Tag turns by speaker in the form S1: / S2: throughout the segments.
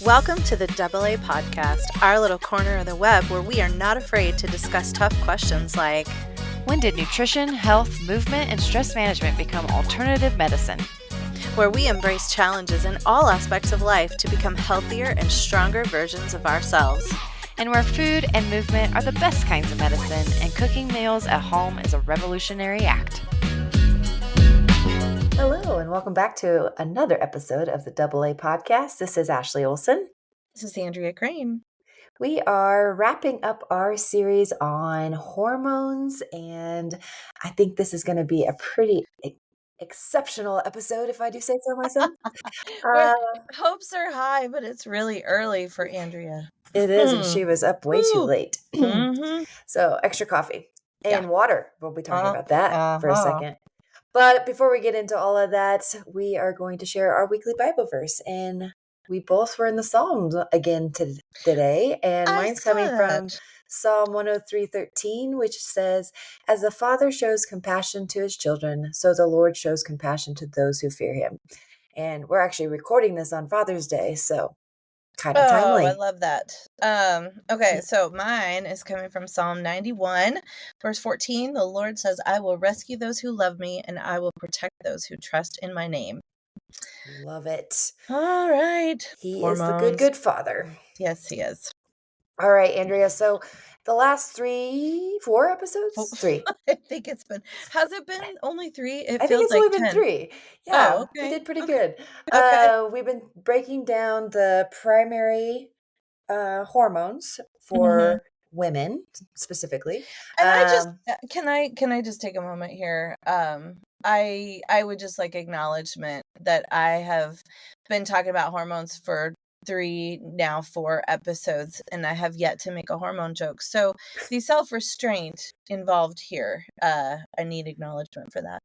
S1: Welcome to the AA Podcast, our little corner of the web where we are not afraid to discuss tough questions like,
S2: when did nutrition, health, movement, and stress management become alternative medicine?
S1: Where we embrace challenges in all aspects of life to become healthier and stronger versions of ourselves.
S2: And where food and movement are the best kinds of medicine, and cooking meals at home is a revolutionary act.
S3: Hello, and welcome back to another episode of the AA Podcast. This is Ashley Olson.
S1: This is Andrea Crane.
S3: We are wrapping up our series on hormones, and I think this is going to be a pretty exceptional episode, if I do say so myself.
S1: Hopes are high, but it's really early for Andrea.
S3: It is, and she was up way too late.
S1: Mm-hmm.
S3: So extra coffee and water. We'll be talking about that for a second. But before we get into all of that, we are going to share our weekly Bible verse. And we both were in the Psalms again today. And mine's coming from Psalm 103:13, which says, "As the Father shows compassion to his children, so the Lord shows compassion to those who fear him." And we're actually recording this on Father's Day, so kind of timely.
S1: I love that. Okay, so mine is coming from Psalm 91, verse 14. The Lord says, "I will rescue those who love me, and I will protect those who trust in my name."
S3: Love it.
S1: All right.
S3: He is the good Father.
S1: Yes, he is.
S3: All right, Andrea. So the last 4 episodes? 3.
S1: I think it's been. Has it been only 3?
S3: I think it's only been 3. Yeah,
S1: okay.
S3: we did pretty good.
S1: Okay.
S3: We've been breaking down the primary hormones for women specifically.
S1: And I just can I just take a moment here? I would just like acknowledgement that I have been talking about hormones for 4 episodes, and I have yet to make a hormone joke. So the self-restraint involved here, I need acknowledgement for that,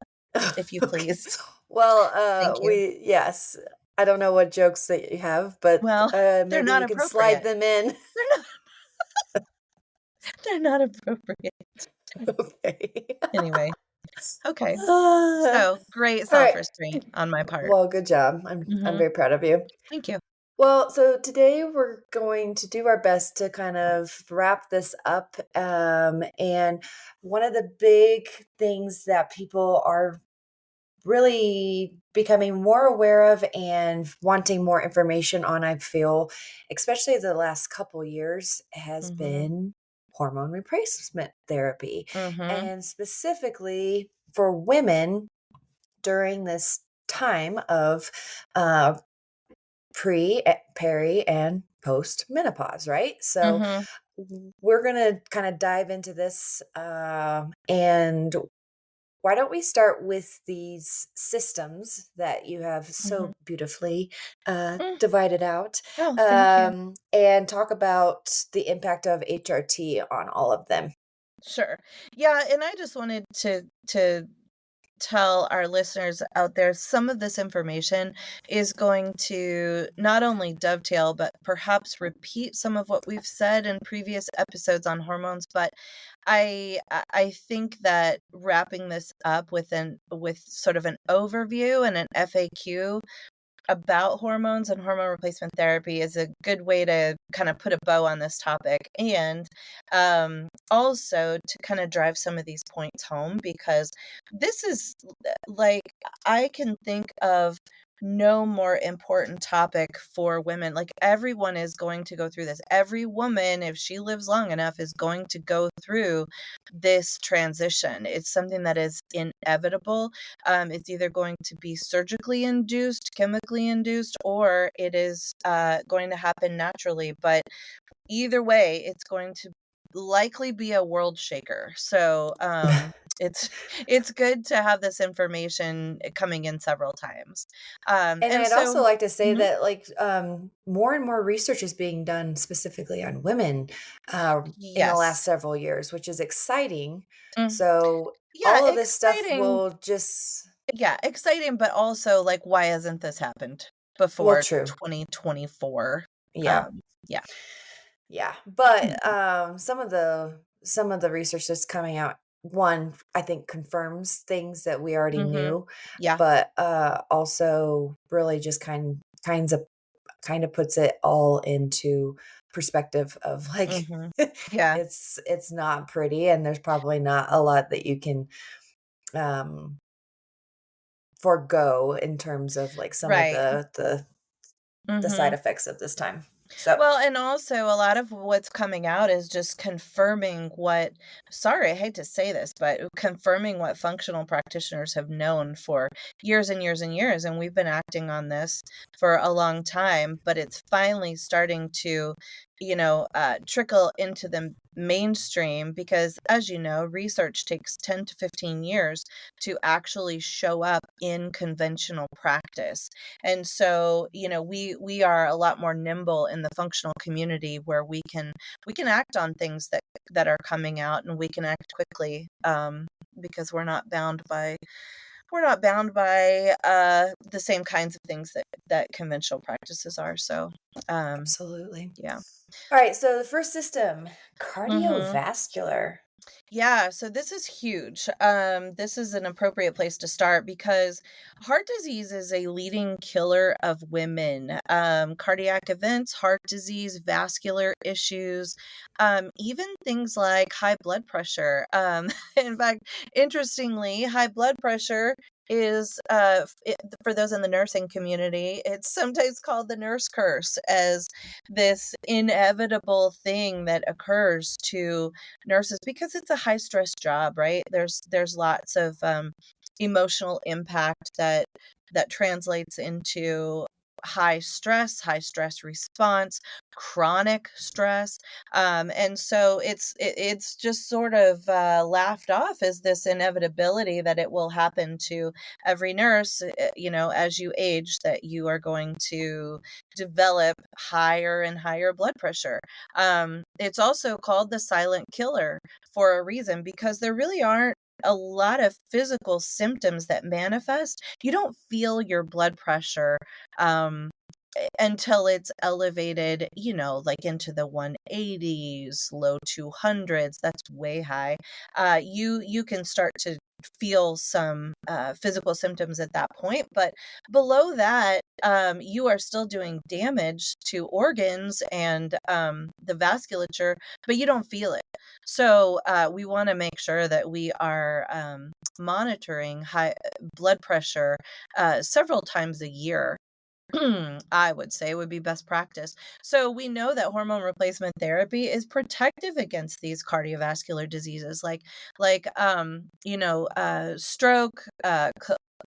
S1: if you please.
S3: Well,
S1: Thank you.
S3: yes. I don't know what jokes that you have, but
S1: they're
S3: maybe
S1: not
S3: you can slide them in.
S1: They're not appropriate.
S3: Okay.
S1: Anyway. Okay. So great self-restraint on my part.
S3: Well, good job. I'm very proud of you.
S1: Thank you.
S3: Well, so today we're going to do our best to kind of wrap this up. And one of the big things that people are really becoming more aware of and wanting more information on, I feel, especially the last couple years, has been hormone replacement therapy. And specifically for women during this time of pre, peri, and post menopause, right? So we're going to kind of dive into this. And why don't we start with these systems that you have so beautifully divided out, and talk about the impact of HRT on all of them.
S1: Sure. Yeah, and I just wanted to tell our listeners out there some of this information is going to not only dovetail but perhaps repeat some of what we've said in previous episodes on hormones, but I think that wrapping this up with sort of an overview and an FAQ about hormones and hormone replacement therapy is a good way to kind of put a bow on this topic, and also to kind of drive some of these points home, because this is, like, I can think of no more important topic for women. Like, everyone is going to go through this. Every woman, if she lives long enough, is going to go through this transition. It's something that is inevitable. It's either going to be surgically induced, chemically induced, or it is going to happen naturally. But either way, it's going to likely be a world shaker. So it's good to have this information coming in several times.
S3: And I'd also like to say that, like, more and more research is being done specifically on women in the last several years, which is exciting. So all of this stuff will just...
S1: Yeah, exciting, but also, like, why hasn't this happened before 2024?
S3: Yeah. But some of the research that's coming out one, I think confirms things that we already
S1: Mhm.
S3: knew,
S1: Yeah.
S3: but, also really just kind of puts it all into perspective of like
S1: Mhm. Yeah.
S3: it's not pretty and there's probably not a lot that you can um forego in terms of like some of
S1: Right.
S3: the side
S1: Mhm.
S3: effects of this time. So,
S1: Well, and also a lot of what's coming out is just confirming what, sorry, I hate to say this, but confirming what functional practitioners have known for years and years and years. And we've been acting on this for a long time, but it's finally starting to, trickle into the mainstream because, as you know, research takes 10 to 15 years to actually show up in conventional practice. And so, we are a lot more nimble in the functional community where we can act on things that are coming out, and we can act quickly, because we're not bound by the same kinds of things that conventional practices are. So,
S3: absolutely.
S1: yeah.
S3: All right, so the first system,
S1: Mhm.
S3: cardiovascular.
S1: Yeah, so this is huge. This is an appropriate place to start because heart disease is a leading killer of women. Cardiac events, heart disease, vascular issues, even things like high blood pressure. In fact, interestingly, high blood pressure is for those in the nursing community, it's sometimes called the nurse curse, as this inevitable thing that occurs to nurses because it's a high stress job, right? There's lots of emotional impact that translates into high stress response, chronic stress, and so it's just sort of laughed off as this inevitability that it will happen to every nurse, as you age, that you are going to develop higher and higher blood pressure. It's also called the silent killer for a reason because there really aren't a lot of physical symptoms that manifest. You don't feel your blood pressure um, until it's elevated, like into the 180s, low 200s. That's way high. You can start to feel some physical symptoms at that point, but below that, you are still doing damage to organs and the vasculature, but you don't feel it. So we want to make sure that we are monitoring high blood pressure several times a year. I would say would be best practice. So we know that hormone replacement therapy is protective against these cardiovascular diseases like stroke,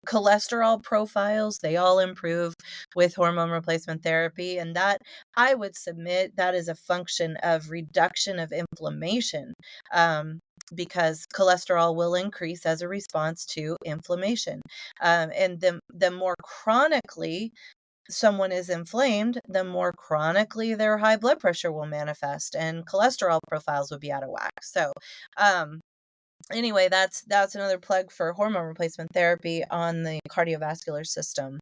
S1: cholesterol profiles, they all improve with hormone replacement therapy, and that, I would submit, that is a function of reduction of inflammation. Because cholesterol will increase as a response to inflammation. And the more chronically someone is inflamed, the more chronically their high blood pressure will manifest and cholesterol profiles would be out of whack. So, um, anyway, that's another plug for hormone replacement therapy on the cardiovascular system.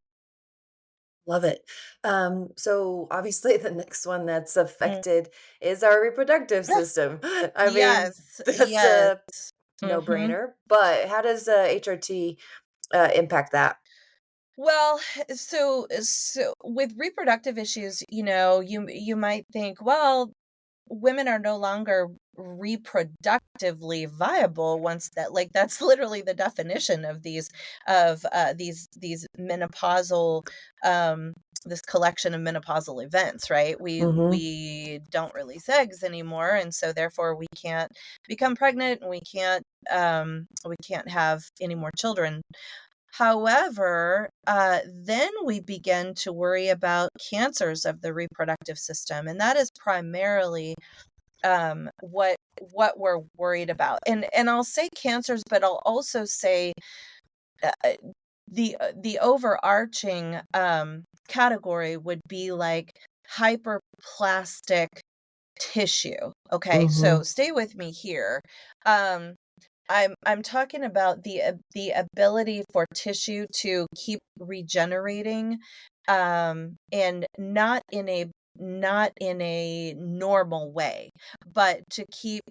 S3: Love it. So obviously the next one that's
S1: Mm.
S3: affected is our reproductive system. I mean,
S1: Yes,
S3: that's
S1: yes.
S3: a
S1: Mhm.
S3: no-brainer, but how does HRT impact that?
S1: Well, so with reproductive issues, you might think, well, women are no longer reproductively viable once that, like, that's literally the definition of these menopausal, um this collection of menopausal events, right? we
S3: Mhm.
S1: we don't release eggs anymore, and so therefore we can't become pregnant, and we can't have any more children. However, then we begin to worry about cancers of the reproductive system, and that is primarily what we're worried about. And I'll say cancers, but I'll also say uh, the overarching category would be like hyperplastic tissue. Okay, so
S3: Mhm.
S1: stay with me here. Um, I'm talking about the ability for tissue to keep regenerating, and not in a not in a normal way, but to keep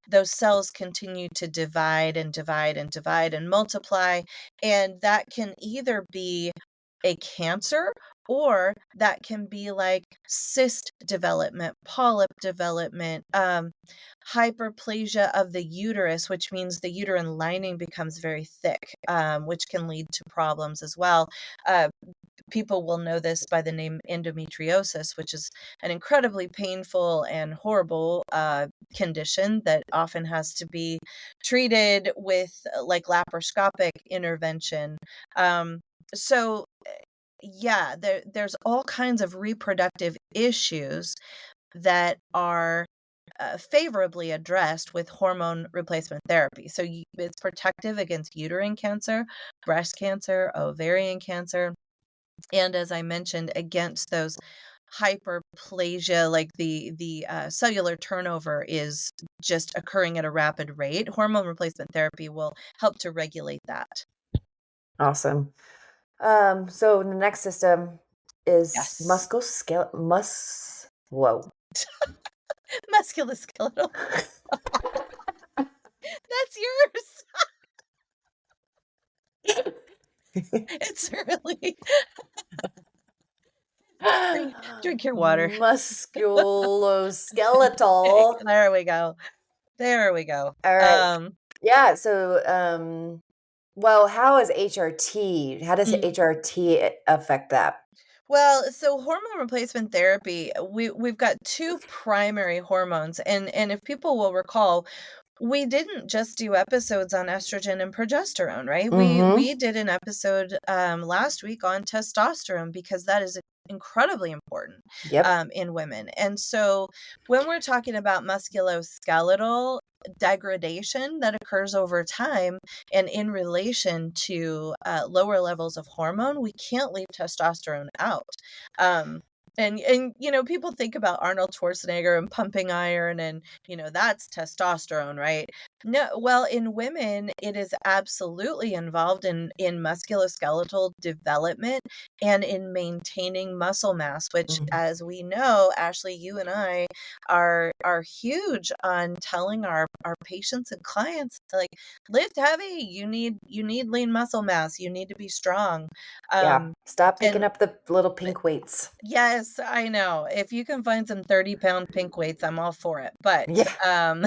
S1: those cells continue to divide and divide and divide and multiply. And that can either be a cancer, or that can be like cyst development, polyp development, hyperplasia of the uterus, which means the uterine lining becomes very thick, which can lead to problems as well. Uh, People will know this by the name endometriosis, which is an incredibly painful and horrible condition that often has to be treated with like laparoscopic intervention. So yeah, there's all kinds of reproductive issues that are favorably addressed with hormone replacement therapy. So it's protective against uterine cancer, breast cancer, ovarian cancer, and as I mentioned, against those hyperplasia, like the cellular turnover is just occurring at a rapid rate. Hormone replacement therapy will help to regulate that.
S3: Awesome. So the next system is
S1: Yes.
S3: whoa.
S1: Musculoskeletal. That's yours. It's really drink your water.
S3: Musculoskeletal.
S1: There we go. There we go.
S3: All right. Yeah, so well, how is HRT? How does
S1: Mm.
S3: HRT affect that?
S1: Well, so hormone replacement therapy, we've got two primary hormones, and if people will recall, we didn't just do episodes on estrogen and progesterone, right?
S3: Mhm.
S1: We did an episode last week on testosterone because that is incredibly important
S3: Yep.
S1: in women. And so when we're talking about musculoskeletal degradation that occurs over time and in relation to lower levels of hormone, we can't leave testosterone out. Um, and people think about Arnold Schwarzenegger and pumping iron, and that's testosterone, right? No, well, in women it is absolutely involved in musculoskeletal development and in maintaining muscle mass, which,
S3: Mhm.
S1: as we know, Ashley, you and I are huge on telling our patients and clients, like, lift heavy. You need lean muscle mass. You need to be strong.
S3: Yeah.
S1: Um,
S3: Stop picking
S1: and
S3: up the little pink weights.
S1: yes, I know. If you can find some 30-pound pink weights, I'm all for it. But
S3: Yeah.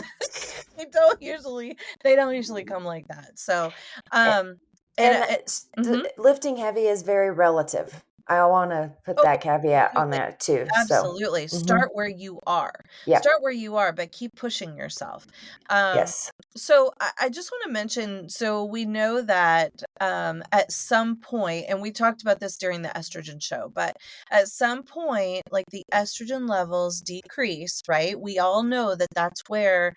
S1: they don't usually come like that. So,
S3: A-
S1: um, and
S3: And
S1: mhm.
S3: lifting heavy is very relative. I want to put
S1: Oh,
S3: that caveat on
S1: absolutely.
S3: that too. So,
S1: Absolutely.
S3: mhm.
S1: Start where you are.
S3: Yeah.
S1: Start where you are, but keep pushing yourself. Um,
S3: Yes.
S1: so I just want to mention, so we know that at some point, and we talked about this during the estrogen show, but at some point, like, the estrogen levels decrease, right? We all know that that's where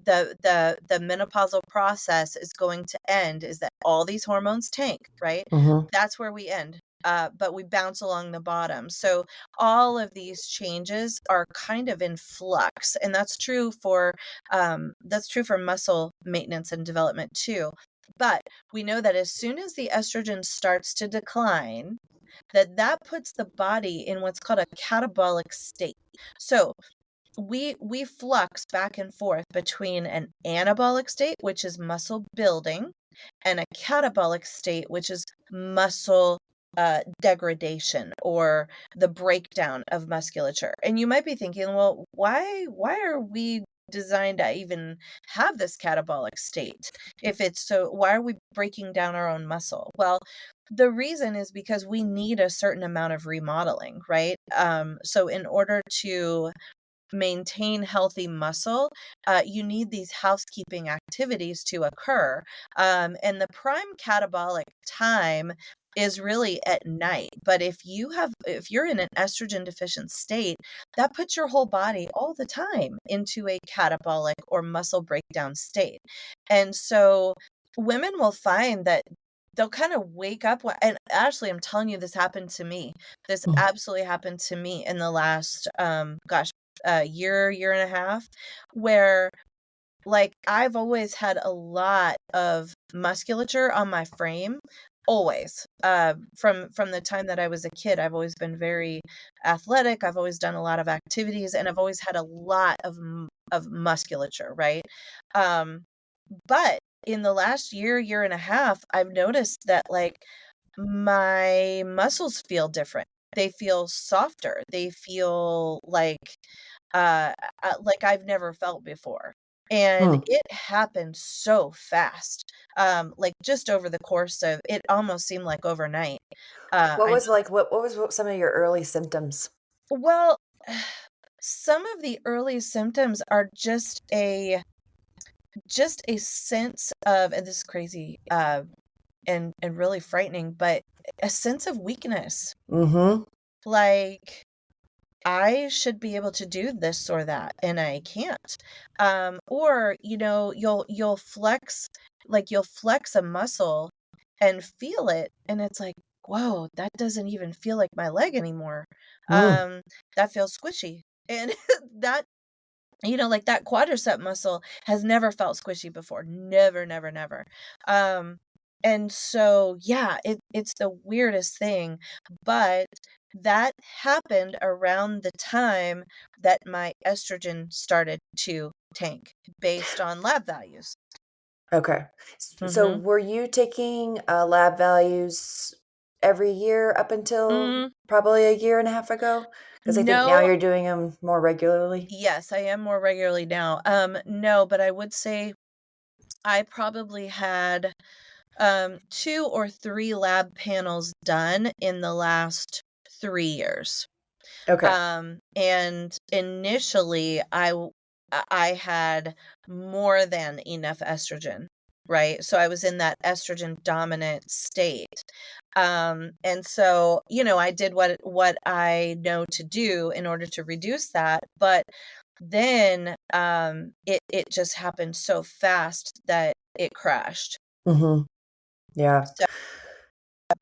S1: the menopausal process is going to end, is that all these hormones tank, right?
S3: Mhm.
S1: That's where we end. But we bounce along the bottom. So all of these changes are kind of in flux, and that's true for muscle maintenance and development too. But we know that as soon as the estrogen starts to decline, that puts the body in what's called a catabolic state. So we flux back and forth between an anabolic state, which is muscle building, and a catabolic state, which is muscle degradation, or the breakdown of musculature. And you might be thinking, well, why are we designed to even have this catabolic state? If it's so, why are we breaking down our own muscle? Well, the reason is because we need a certain amount of remodeling, right? So in order to maintain healthy muscle, you need these housekeeping activities to occur. And the prime catabolic time is really at night. But if you're in an estrogen deficient state, that puts your whole body all the time into a catabolic or muscle breakdown state. And so women will find that they'll kind of wake up, and actually, I'm telling you, this happened to me. This
S3: Mhm.
S1: absolutely happened to me in the last, year and a half, where, like, I've always had a lot of musculature on my frame, always. From the time that I was a kid, I've always been very athletic. I've always done a lot of activities, and I've always had a lot of musculature, right? Um, but in the last year and a half, I've noticed that like my muscles feel different. They feel softer. They feel uh, like I've never felt before. And
S3: Hmm.
S1: it happened so fast. Like just over the course of it almost seemed like overnight.
S3: What
S1: I know.
S3: was like what some of your early symptoms?
S1: Well, some of the early symptoms are just a sense of, and this is crazy, and really frightening, but a sense of weakness.
S3: Mhm.
S1: Like I should be able to do this or that, and I can't. Or, you'll flex a muscle and feel it, and it's like, whoa, that doesn't even feel like my leg anymore.
S3: Mm.
S1: That feels squishy. And that like that quadricep muscle has never felt squishy before. Never, never, never. Um, and so, yeah, it's the weirdest thing, but that happened around the time that my estrogen started to tank based on lab values.
S3: Okay. So
S1: Mhm.
S3: were you taking, lab values every year up until
S1: Mm,
S3: probably a year and a half ago? Because I think now
S1: no,
S3: you're doing them more regularly?
S1: yes, I am more regularly now. No, but I would say I probably had 2 or 3 lab panels done in the last 3 years.
S3: Okay.
S1: And initially, I had more than enough estrogen, right? So I was in that estrogen dominant state. And so, I did what I know to do in order to reduce that, but then it just happened so fast that it crashed.
S3: Mhm. Yeah.
S1: So,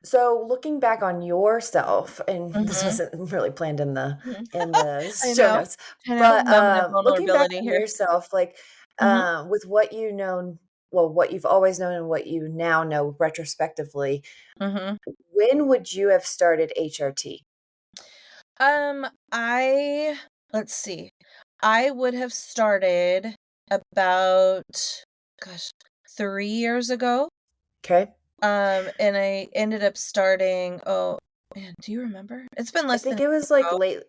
S3: So looking back on yourself, and this
S1: mhm.
S3: wasn't really planned in the
S1: Mhm.
S3: in the
S1: I
S3: show
S1: know.
S3: notes,
S1: I know,
S3: but,
S1: moment of
S3: looking back
S1: vulnerability
S3: on
S1: here.
S3: yourself, like,
S1: Mhm,
S3: with what you know, well, what you've always known and what you now know retrospectively,
S1: mhm.
S3: when would you have started HRT?
S1: I let's see. I would have started about, gosh, 3 years ago,
S3: Okay.
S1: and I ended up starting, oh, man, do you remember? It's been
S3: I
S1: less than
S3: think
S1: a
S3: it
S1: year
S3: was, like,
S1: ago.
S3: late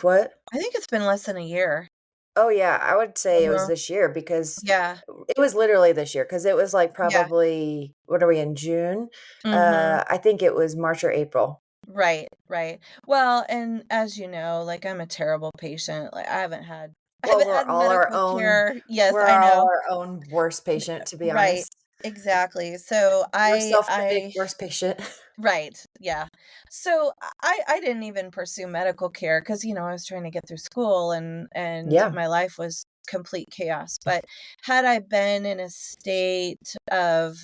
S3: what?
S1: I think it's been less than a year.
S3: Oh, yeah, I would say it was
S1: Uh-huh.
S3: this year because
S1: Yeah,
S3: it was literally this year because it was, like,
S1: yeah.
S3: probably what are we in June?
S1: Mhm.
S3: I think it was March or April.
S1: Right, right. Well, and as you know, like, I'm a terrible patient, like, I
S3: Well,
S1: haven't had medical care. Yes,
S3: we're
S1: I
S3: all
S1: know.
S3: our own worst patient, to be
S1: Right,
S3: honest.
S1: exactly. So
S3: We're
S1: I
S3: self-critic
S1: I
S3: worst patient.
S1: right, yeah. So I didn't even pursue medical care because I was trying to get through school, and
S3: Yeah.
S1: my life was complete chaos. But had I been in a state of,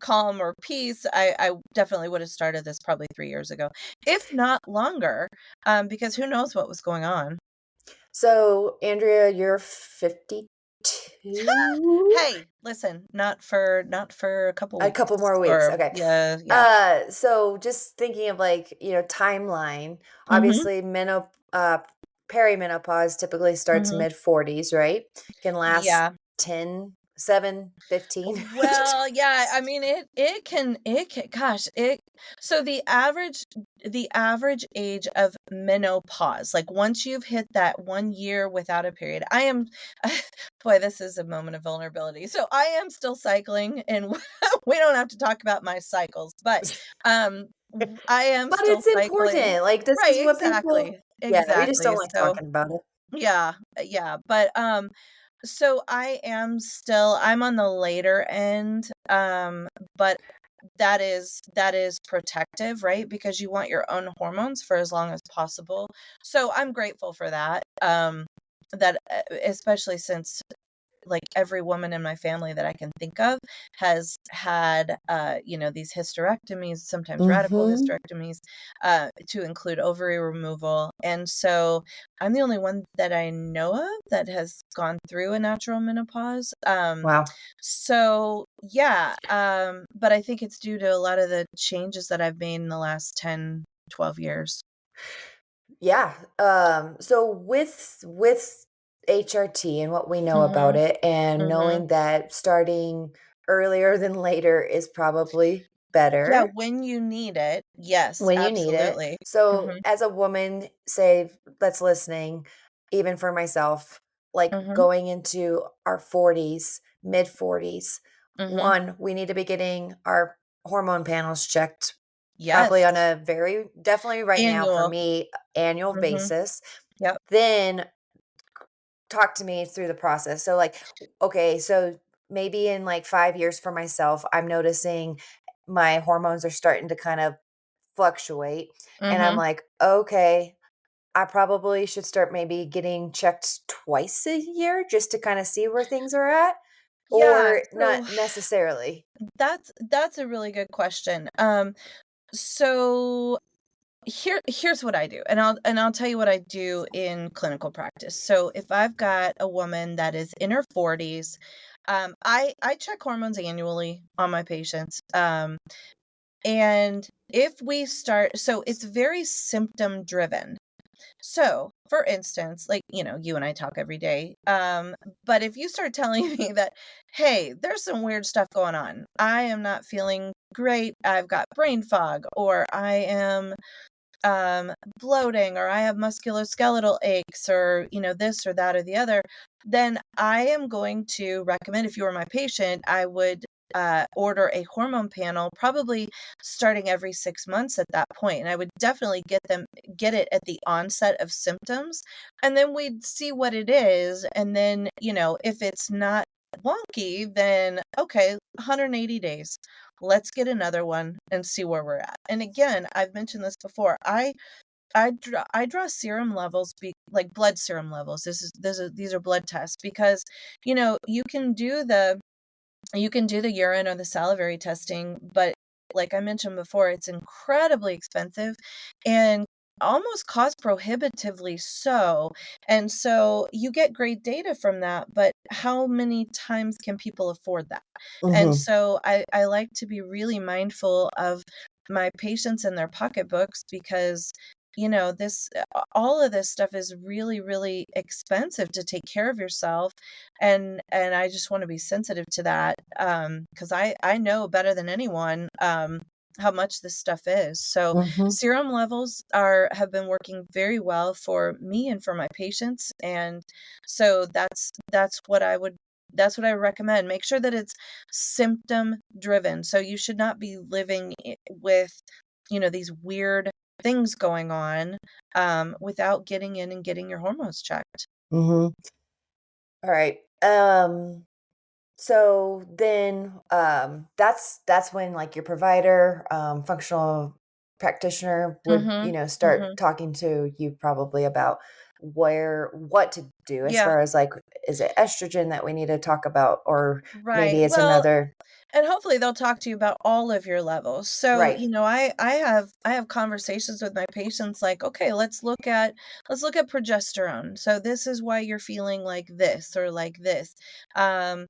S1: calm or peace, I definitely would have started this probably 3 years ago, if not longer, because who knows what was going on.
S3: So, Andrea, you're 52?
S1: Hey, listen, not for a couple
S3: A
S1: weeks
S3: couple more weeks,
S1: or
S3: okay.
S1: yeah, yeah.
S3: So just thinking of, like, timeline,
S1: Mhm,
S3: obviously, perimenopause typically starts
S1: mhm.
S3: mid-40s, right? Can last
S1: Yeah.
S3: 10, 7, 15.
S1: Well, yeah, I mean, it can gosh, it so the average age of menopause, like, once you've hit that 1 year without a period, I am boy, this is a moment of vulnerability. So, I am still cycling, and we don't have to talk about my cycles, but, I am
S3: But
S1: still
S3: it's
S1: cycling.
S3: important, like, this is
S1: Right,
S3: what people
S1: exactly,
S3: yeah, we just don't
S1: exactly,
S3: like
S1: so
S3: talking about it.
S1: yeah, yeah, but, so I'm on the later end, but that is protective, right? Because you want your own hormones for as long as possible. So I'm grateful for that. That especially since like every woman in my family that I can think of has had, these hysterectomies, sometimes radical
S3: Mhm.
S1: hysterectomies, to include ovary removal. And so I'm the only one that I know of that has gone through a natural menopause.
S3: Wow.
S1: So yeah, but I think it's due to a lot of the changes that I've made in the last 10, 12 years.
S3: Yeah. So with HRT and what we know about
S1: Mhm,
S3: it, and
S1: mhm.
S3: knowing that starting earlier than later is probably
S1: Yeah,
S3: better
S1: when you need it. Yes,
S3: when you need it.
S1: absolutely.
S3: So
S1: Mhm,
S3: as a woman, say that's listening, even for myself, like
S1: mhm,
S3: going into our 40s, mid 40s,
S1: mhm.
S3: one, we need to be getting our hormone panels checked probably on
S1: Yes.
S3: a very definitely right now for
S1: Annual.
S3: me annual
S1: Mhm.
S3: basis.
S1: Yep.
S3: Then talk to me through the process. So like, okay, so maybe in like 5 years for myself, I'm noticing my hormones are starting to kind of fluctuate. And I'm
S1: Mhm.
S3: like, okay, I probably should start maybe getting checked twice a year just to kind of see where things are at,
S1: Yeah,
S3: or not
S1: so
S3: necessarily.
S1: that's a really good question. So here's what I do, and I'll tell you what I do in clinical practice. So if I've got a woman that is in her 40s, I check hormones annually on my patients. And if we start, so it's very symptom driven. So, for instance, like, you and I talk every day. But if you start telling me that, hey, there's some weird stuff going on, I am not feeling great, I've got brain fog, or I am bloating, or I have musculoskeletal aches, or, this or that or the other, then I am going to recommend, if you were my patient, I would order a hormone panel, probably starting every 6 months at that point. And I would definitely get it at the onset of symptoms. And then we'd see what it is. And then, if it's not wonky, then okay, 180 days. Let's get another one and see where we're at. And again, I've mentioned this before. I draw serum levels, like blood serum levels. These are blood tests, because you can do the urine or the salivary testing, but like I mentioned before, it's incredibly expensive and almost cost prohibitively so. And so you get great data from that, but how many times can people afford that? And
S3: Mhm.
S1: so I like to be really mindful of my patients and their pocketbooks, because this all of this stuff is really, really expensive to take care of yourself. And I just want to be sensitive to that, because I know better than anyone, how much this stuff is. So
S3: Mhm.
S1: serum levels have been working very well for me and for my patients, and so that's what I recommend. Make sure that it's symptom driven. So you should not be living with these weird things going on, without getting in and getting your hormones checked.
S3: Mhm. All right. So then, that's when like your provider, functional practitioner would,
S1: Mhm.
S3: start
S1: Mhm.
S3: talking to you probably about what to do as
S1: Yeah.
S3: far as like, is it estrogen that we need to talk about, or
S1: Right.
S3: maybe it's
S1: Well,
S3: another,
S1: and hopefully they'll talk to you about all of your levels. So,
S3: right?
S1: I have conversations with my patients like, okay, let's look at progesterone. So this is why you're feeling like this or like this. Um,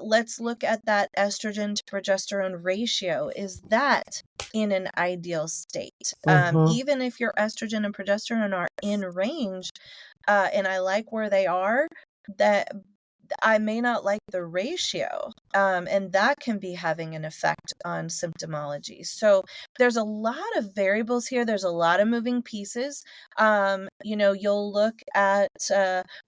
S1: let's look at that estrogen to progesterone ratio. Is that in an ideal state?
S3: Mhm.
S1: Even if your estrogen and progesterone are in range, and I like where they are, that I may not like the ratio, and that can be having an effect on symptomology. So there's a lot of variables here. There's a lot of moving pieces. You'll look at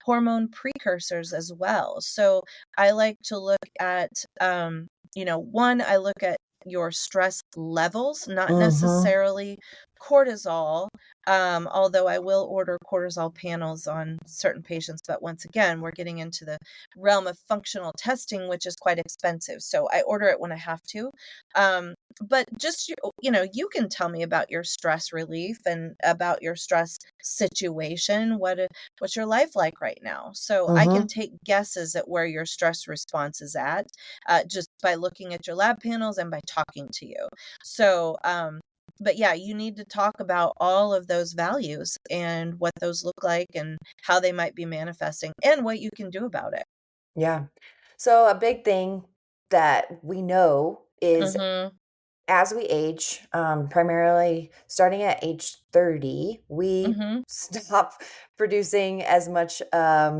S1: hormone precursors as well. So I like to look at, one, I look at your stress levels, not
S3: Mhm.
S1: necessarily cortisol, although I will order cortisol panels on certain patients. But once again, we're getting into the realm of functional testing, which is quite expensive. So I order it when I have to. But just, you can tell me about your stress relief and about your stress situation. What's your life like right now? So I can
S3: Mhm.
S1: take guesses at where your stress response is at, just by looking at your lab panels and by talking to you. So, but yeah, you need to talk about all of those values and what those look like and how they might be manifesting and what you can do about it.
S3: Yeah. So a big thing that we know is
S1: Mhm.
S3: as we age, primarily starting at age 30, we
S1: Mhm.
S3: stop producing as much uh,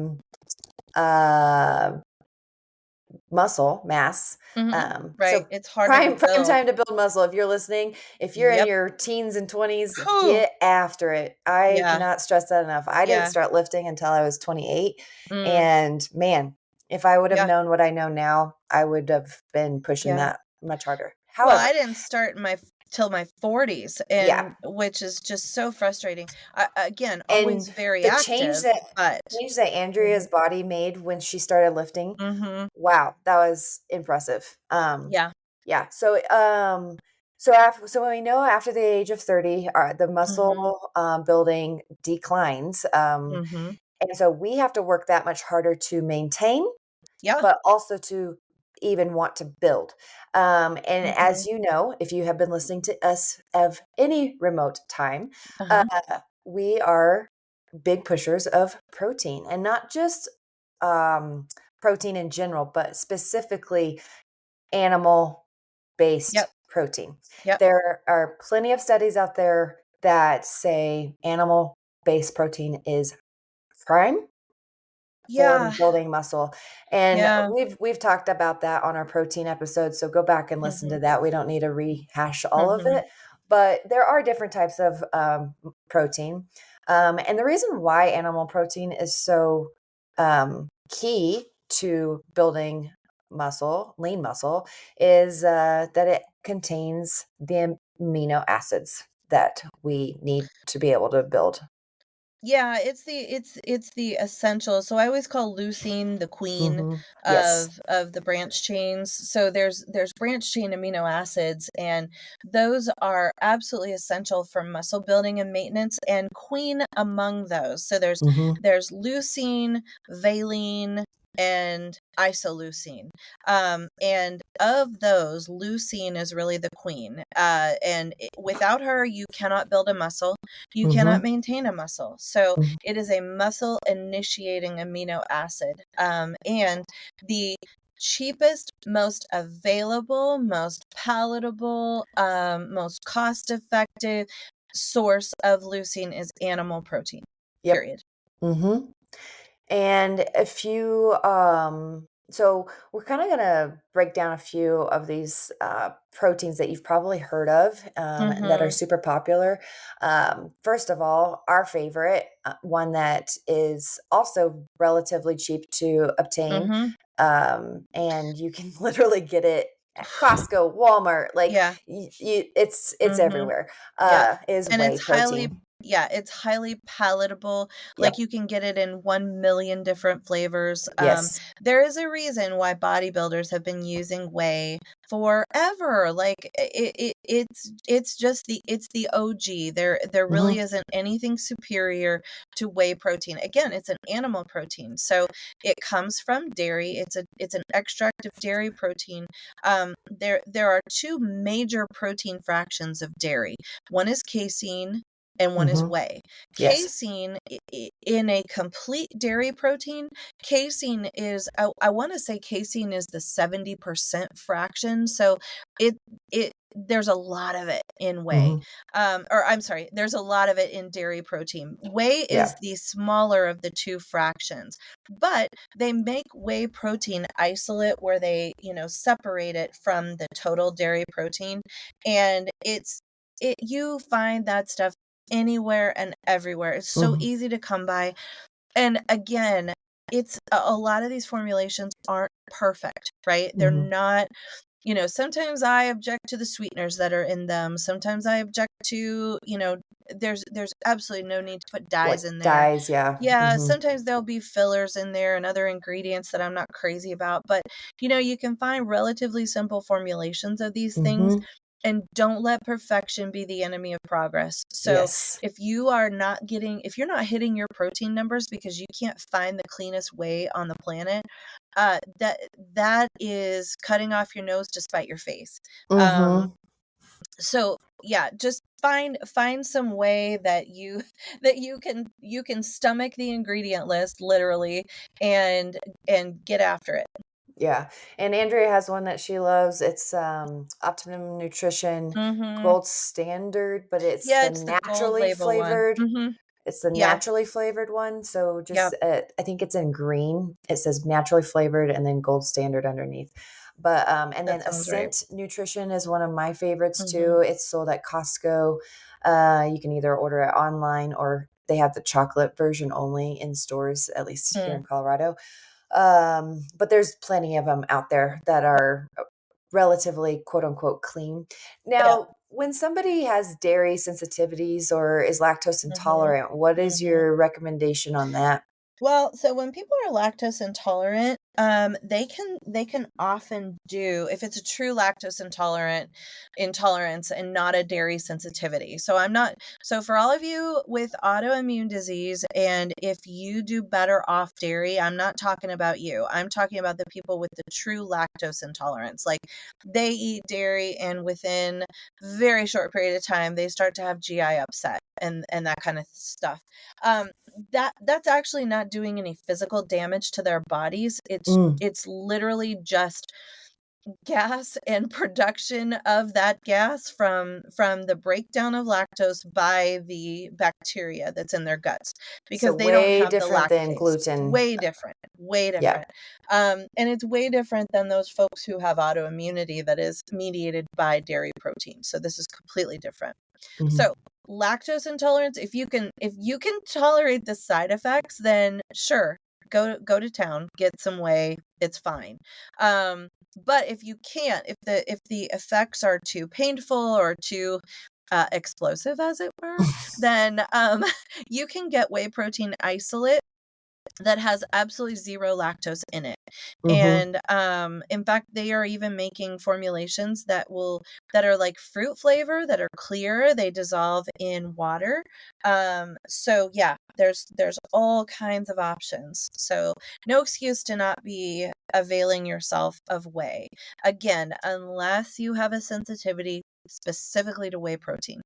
S3: muscle mass.
S1: Mhm. Right.
S3: So
S1: It's harder to
S3: prime
S1: build.
S3: time to build muscle. If you're listening, if you're in
S1: Yep.
S3: your teens and 20s,
S1: Whew.
S3: get after it. I
S1: Yeah.
S3: cannot stress that enough. I didn't
S1: Yeah.
S3: start lifting until I was 28.
S1: Mm.
S3: And man, if I would have
S1: Yeah.
S3: known what I know now, I would have been pushing
S1: Yeah.
S3: that much harder.
S1: Well,
S3: However,
S1: I didn't start in my till my 40s,
S3: yeah.
S1: and which is just so frustrating. Again,
S3: And
S1: always very
S3: the
S1: active, but
S3: change that Andrea's
S1: Mhm.
S3: body made when she started lifting,
S1: Mhm.
S3: wow, that was impressive.
S1: Yeah.
S3: Yeah, so when we know after the age of 30, the
S1: Mhm.
S3: muscle, building declines,
S1: Mhm.
S3: and so we have to work that much harder to maintain,
S1: Yeah.
S3: but also to even want to build. And
S1: Mhm.
S3: as you know, if you have been listening to us of any remote time, uh,
S1: Uh-huh.
S3: we are big pushers of protein and not just um, protein in general, but specifically animal based
S1: Yep.
S3: protein.
S1: Yep.
S3: There are plenty of studies out there that say animal based protein is prime for
S1: Yeah.
S3: building muscle. And
S1: Yeah.
S3: we've talked about that on our protein episode, so go back and listen to
S1: Mhm.
S3: that. We don't need to rehash all of
S1: Mhm.
S3: it, but there are different types of protein. And the reason why animal protein is so key to building muscle, lean muscle, is that it contains the amino acids that we need to be able to build.
S1: Yeah, it's the essential. So I always call leucine the queen
S3: Hmm. Yes.
S1: of the branch chains. So there's branch chain amino acids, and those are absolutely essential for muscle building and maintenance, and queen among those. So
S3: Hmm.
S1: there's leucine, valine, and isoleucine. And of those, leucine is really the queen. Without her, you cannot build a muscle, you cannot
S3: Hmm.
S1: maintain a muscle. So it is a muscle initiating amino acid. And the cheapest, most available, most palatable, most cost effective source of leucine is animal protein,
S3: Yep.
S1: period.
S3: Mhm. And if you, so we're kind of going to break down a few of these proteins that you've probably heard of and that are
S1: Mm-hmm.
S3: super popular. First of all, our favorite, one that is also relatively cheap to obtain,
S1: Mm-hmm.
S3: and you can literally get it at Costco, Walmart, like
S1: Yeah.
S3: it's
S1: Mm-hmm.
S3: everywhere.
S1: Yep.
S3: Is
S1: And
S3: whey protein.
S1: it's highly palatable. Like,
S3: Yep.
S1: you can get it in 1 million different flavors.
S3: Yes.
S1: There is a reason why bodybuilders have been using whey forever. Like, it's just the OG. There really
S3: Hmm.
S1: isn't anything superior to whey protein. Again, it's an animal protein. So it comes from dairy. It's an extract of dairy protein. There are two major protein fractions of dairy. One is casein and one is
S3: Hmm.
S1: whey.
S3: Yes.
S1: Casein, in a complete dairy protein, casein is, I want to say casein is the 70% fraction. So it there's a lot of it in whey.
S3: Hmm.
S1: Or I'm sorry, there's a lot of it in dairy protein. Whey is
S3: Yeah.
S1: the smaller of the two fractions, but they make whey protein isolate where they, separate it from the total dairy protein. And you find that stuff anywhere and everywhere. It's so
S3: Mhm.
S1: easy to come by. And again, it's a lot of these formulations aren't perfect, right? They're
S3: Mhm.
S1: not sometimes I object to the sweeteners that are in them. Sometimes I object to, there's absolutely no need to put dyes
S3: Like
S1: in there.
S3: dyes, yeah.
S1: Yeah,
S3: Mhm.
S1: sometimes there'll be fillers in there and other ingredients that I'm not crazy about, but you can find relatively simple formulations of these things,
S3: Mhm.
S1: and don't let perfection be the enemy of progress. So
S3: Yes.
S1: if you're not hitting your protein numbers because you can't find the cleanest way on the planet, that is cutting off your nose to spite your face. Um,
S3: Mhm.
S1: so yeah, just find some way that you that you can stomach the ingredient list literally, and get after it.
S3: Yeah, and Andrea has one that she loves. It's, Optimum Nutrition
S1: Mhm.
S3: Gold Standard, but it's
S1: Yeah,
S3: the
S1: it's the gold
S3: naturally
S1: label one.
S3: flavored.
S1: Mhm.
S3: It's the
S1: Yeah.
S3: naturally flavored one, so just,
S1: Yep.
S3: I think it's in green. It says naturally flavored and then gold standard underneath. But, and
S1: That
S3: then
S1: sounds right.
S3: Ascent Nutrition is one of my favorites
S1: Mhm.
S3: too. It's sold at Costco. You can either order it online or they have the chocolate version only in stores, at least here
S1: Mm.
S3: in Colorado. But there's plenty of them out there that are relatively quote unquote clean.
S1: Yeah.
S3: Now, when somebody has dairy sensitivities or is lactose
S1: Mhm.
S3: intolerant, what is
S1: Mhm.
S3: your recommendation on that?
S1: Well, so when people are lactose intolerant, they can often do, if it's a true lactose intolerance and not a dairy sensitivity. So for all of you with autoimmune disease, and if you do better off dairy, I'm not talking about you. I'm talking about the people with the true lactose intolerance. Like, they eat dairy and within very short period of time they start to have GI upset and that kind of stuff. Um, that's actually not doing any physical damage to their bodies. It's
S3: Mm,
S1: it's literally just gas and production of that gas from the breakdown of lactose by the bacteria that's in their guts,
S3: so
S1: because they don't
S3: way
S1: have the
S3: different than
S1: lactase.
S3: gluten.
S1: Way different, way
S3: Yeah.
S1: different. And it's way different than those folks who have autoimmunity that is mediated by dairy protein. So this is completely different.
S3: Mhm.
S1: So lactose intolerance, if you can tolerate the side effects, then sure, go to town, get some whey, it's fine. But if you can't, if the effects are too painful or too explosive, as it were, then you can get whey protein isolate that has absolutely zero lactose in it.
S3: Mhm.
S1: And in fact, they are even making formulations that are like fruit flavor, that are clear, they dissolve in water. So yeah, there's all kinds of options. So no excuse to not be availing yourself of whey, again, unless you have a sensitivity specifically to whey protein.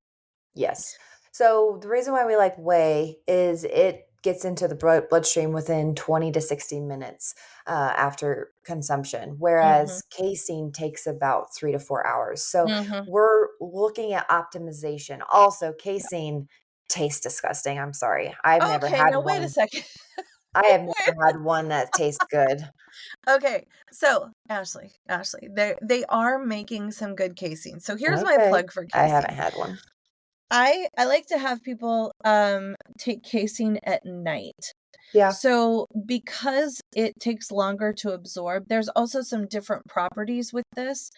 S3: Yes. So the reason why we like whey is it gets into the bloodstream within 20 to 60 minutes after consumption,
S1: Mhm.
S3: whereas casein takes about 3 to 4 hours. So
S1: Mhm.
S3: we're looking at optimization. Also, casein tastes disgusting. I'm sorry. I've never
S1: Okay,
S3: had
S1: now wait a
S3: one.
S1: second.
S3: I have
S1: Wait.
S3: never had one that tastes good.
S1: Okay, so Ashley, they are making some good casein. So here's my
S3: Okay.
S1: plug for
S3: I haven't
S1: casein.
S3: had one.
S1: I like to have people take casein at night.
S3: Yeah.
S1: So because it takes longer to absorb, there's also some different properties with this.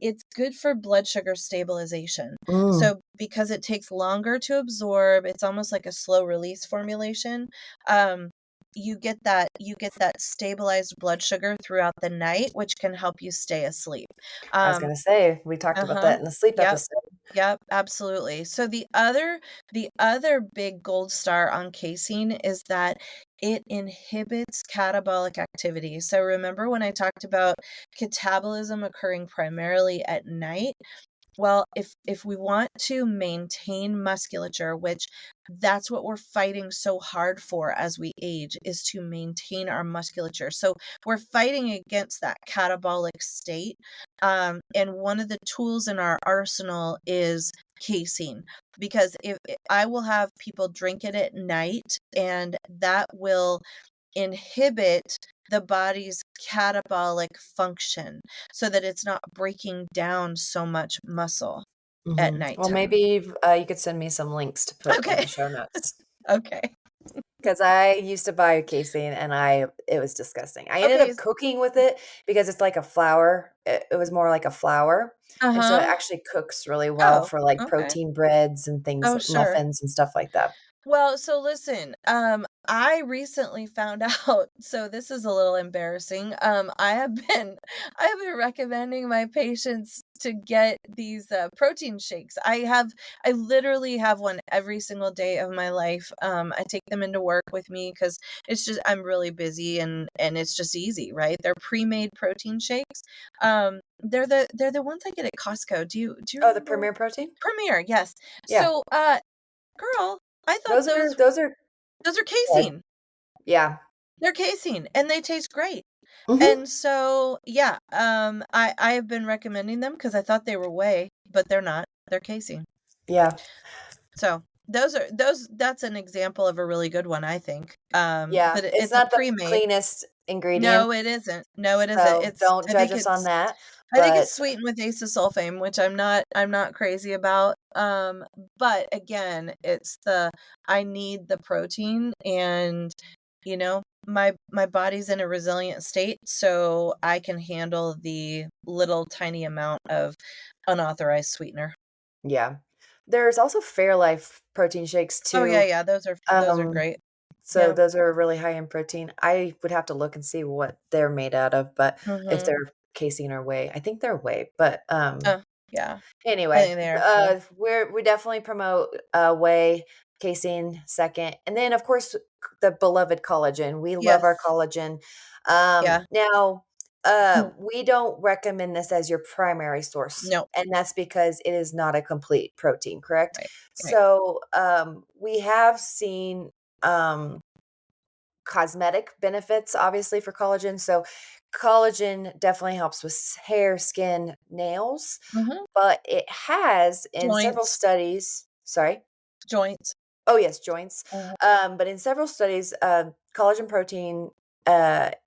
S1: It's good for blood sugar stabilization.
S3: Mm.
S1: So because it takes longer to absorb, it's almost like a slow release formulation. Um, you get that stabilized blood sugar throughout the night, which can help you stay asleep.
S3: I was
S1: Um,
S3: going to say, we talked about
S1: uh-huh.
S3: that in the sleep
S1: Yep.
S3: episode.
S1: Yep, absolutely. So the other big gold star on casein is that it inhibits catabolic activity. So remember when I talked about catabolism occurring primarily at night? Well, if we want to maintain musculature, which that's what we're fighting so hard for as we age, is to maintain our musculature. So we're fighting against that catabolic state. And one of the tools in our arsenal is casein, because if I will have people drink it at night, and that will inhibit the body's catabolic function so that it's not breaking down so much muscle at
S3: Mhm. Well,
S1: nighttime.
S3: maybe, you could send me some links to put in
S1: Okay.
S3: the show notes.
S1: Okay.
S3: 'cause I used to buy casein and it was disgusting. I ended
S1: Okay,
S3: up cooking with it because it's like a flour. It was more like a flour, and so it
S1: uh-huh.
S3: actually cooks really well
S1: Oh,
S3: for, like,
S1: okay.
S3: protein breads and things,
S1: Oh, sure.
S3: muffins and stuff like that.
S1: Well, so listen, I recently found out, so this is a little embarrassing. I have been recommending my patients to get these protein shakes. I literally have one every single day of my life. I take them into work with me because it's just I'm really busy and it's just easy, right? They're pre-made protein shakes. They're the ones I get at Costco. Do you
S3: Oh, the
S1: remember
S3: Premier Protein?
S1: Premier? Yes.
S3: Yeah.
S1: So girl, I thought
S3: Those are
S1: those are
S3: good.
S1: casein.
S3: Yeah.
S1: They're casein, and they taste great.
S3: Mhm.
S1: And so, yeah, I have been recommending them because I thought they were whey, but they're not. They're casein.
S3: Yeah.
S1: So, that's an example of a really good one, I think.
S3: Yeah.
S1: But
S3: It's
S1: it's a
S3: not the
S1: pre-made.
S3: cleanest ingredient,
S1: No, it isn't. No, it isn't.
S3: so don't judge us on that,
S1: I think
S3: but
S1: it's sweetened with acesulfame, which I'm not crazy about. But again, it's the I need the protein and my body's in a resilient state so I can handle the little tiny amount of unauthorized sweetener.
S3: yeah. There's also Fairlife protein shakes
S1: Oh yeah,
S3: too.
S1: yeah, those are
S3: Um,
S1: great.
S3: so
S1: Yeah.
S3: those are really high in protein. I would have to look and see what they're made out of, but if
S1: Mhm.
S3: they're casein or whey, I think they're whey, but,
S1: Yeah. I
S3: anyway,
S1: think they are too.
S3: we definitely promote, whey, casein second, and then, of course, the beloved collagen. We love our
S1: Yes.
S3: collagen.
S1: Yeah.
S3: Now,
S1: Hmm.
S3: we don't recommend this as your primary source,
S1: No.
S3: and that's because it is not a complete protein, correct?
S1: Right. Right.
S3: So, we have seen, um, cosmetic benefits, obviously, for collagen. So, collagen definitely helps with hair, skin, nails,
S1: Mhm.
S3: but it has in several
S1: Joints.
S3: studies. Sorry?
S1: Joints.
S3: Oh, yes, joints.
S1: Mhm.
S3: But in several studies, collagen protein,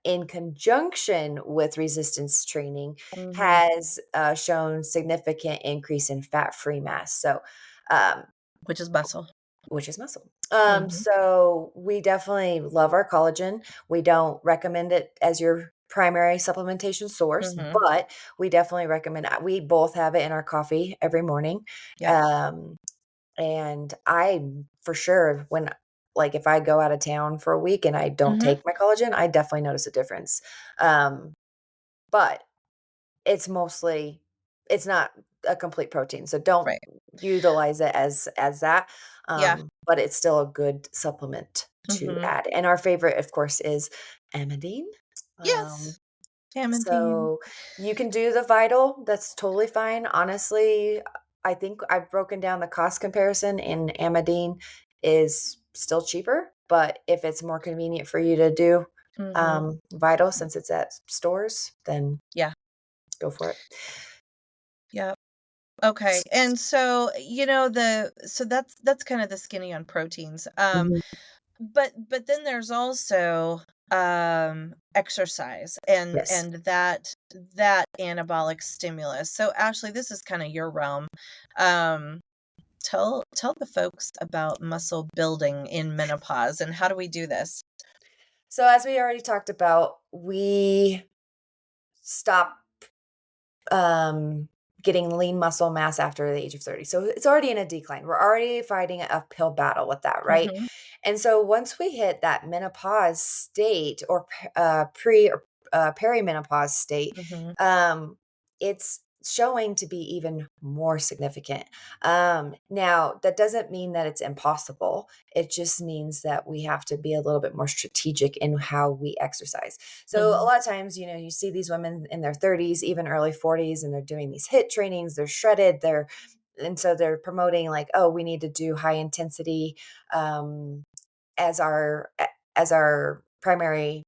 S3: in conjunction with resistance training
S1: Mhm.
S3: has, shown significant increase in fat-free mass. So, um,
S1: Which is muscle.
S3: which is muscle.
S1: Mhm.
S3: So we definitely love our collagen. We don't recommend it as your primary supplementation source,
S1: Mhm.
S3: but we definitely recommend we both have it in our coffee every morning.
S1: Yep.
S3: Um, and I for sure like if I go out of town for a week and I don't
S1: Mhm.
S3: take my collagen, I definitely notice a difference. But it's mostly it's not a complete protein, so don't
S1: Right.
S3: utilize it as that,
S1: Yeah.
S3: but it's still a good supplement to
S1: Mhm.
S3: add, and our favorite, of course, is amidine, um,
S1: Yes. Tamantine.
S3: so you can do the Vital, that's totally fine, honestly, I think I've broken down the cost comparison, and amidine is still cheaper, but if it's more convenient for you to do,
S1: Mhm.
S3: Vital since it's at stores, then
S1: Yeah.
S3: go for it.
S1: Yep. Okay. And so, that's kind of the skinny on proteins.
S3: Mhm.
S1: But then there's also exercise
S3: Yes.
S1: and that anabolic stimulus. So Ashley, this is kind of your realm. Um tell the folks about muscle building in menopause and how do we do this?
S3: So as we already talked about, we stop um, getting lean muscle mass after the age of 30. So it's already in a decline. We're already fighting an uphill battle with that, right?
S1: Mhm.
S3: And so once we hit that menopause state or pre or perimenopause state,
S1: Mhm.
S3: um, it's showing to be even more significant. Now, that doesn't mean that it's impossible. It just means that we have to be a little bit more strategic in how we exercise. So a
S1: Mhm.
S3: lot of times, you see these women in their 30s, even early 40s, and they're doing these hit trainings, they're shredded, and so they're promoting like, oh, we need to do high intensity um, as our primary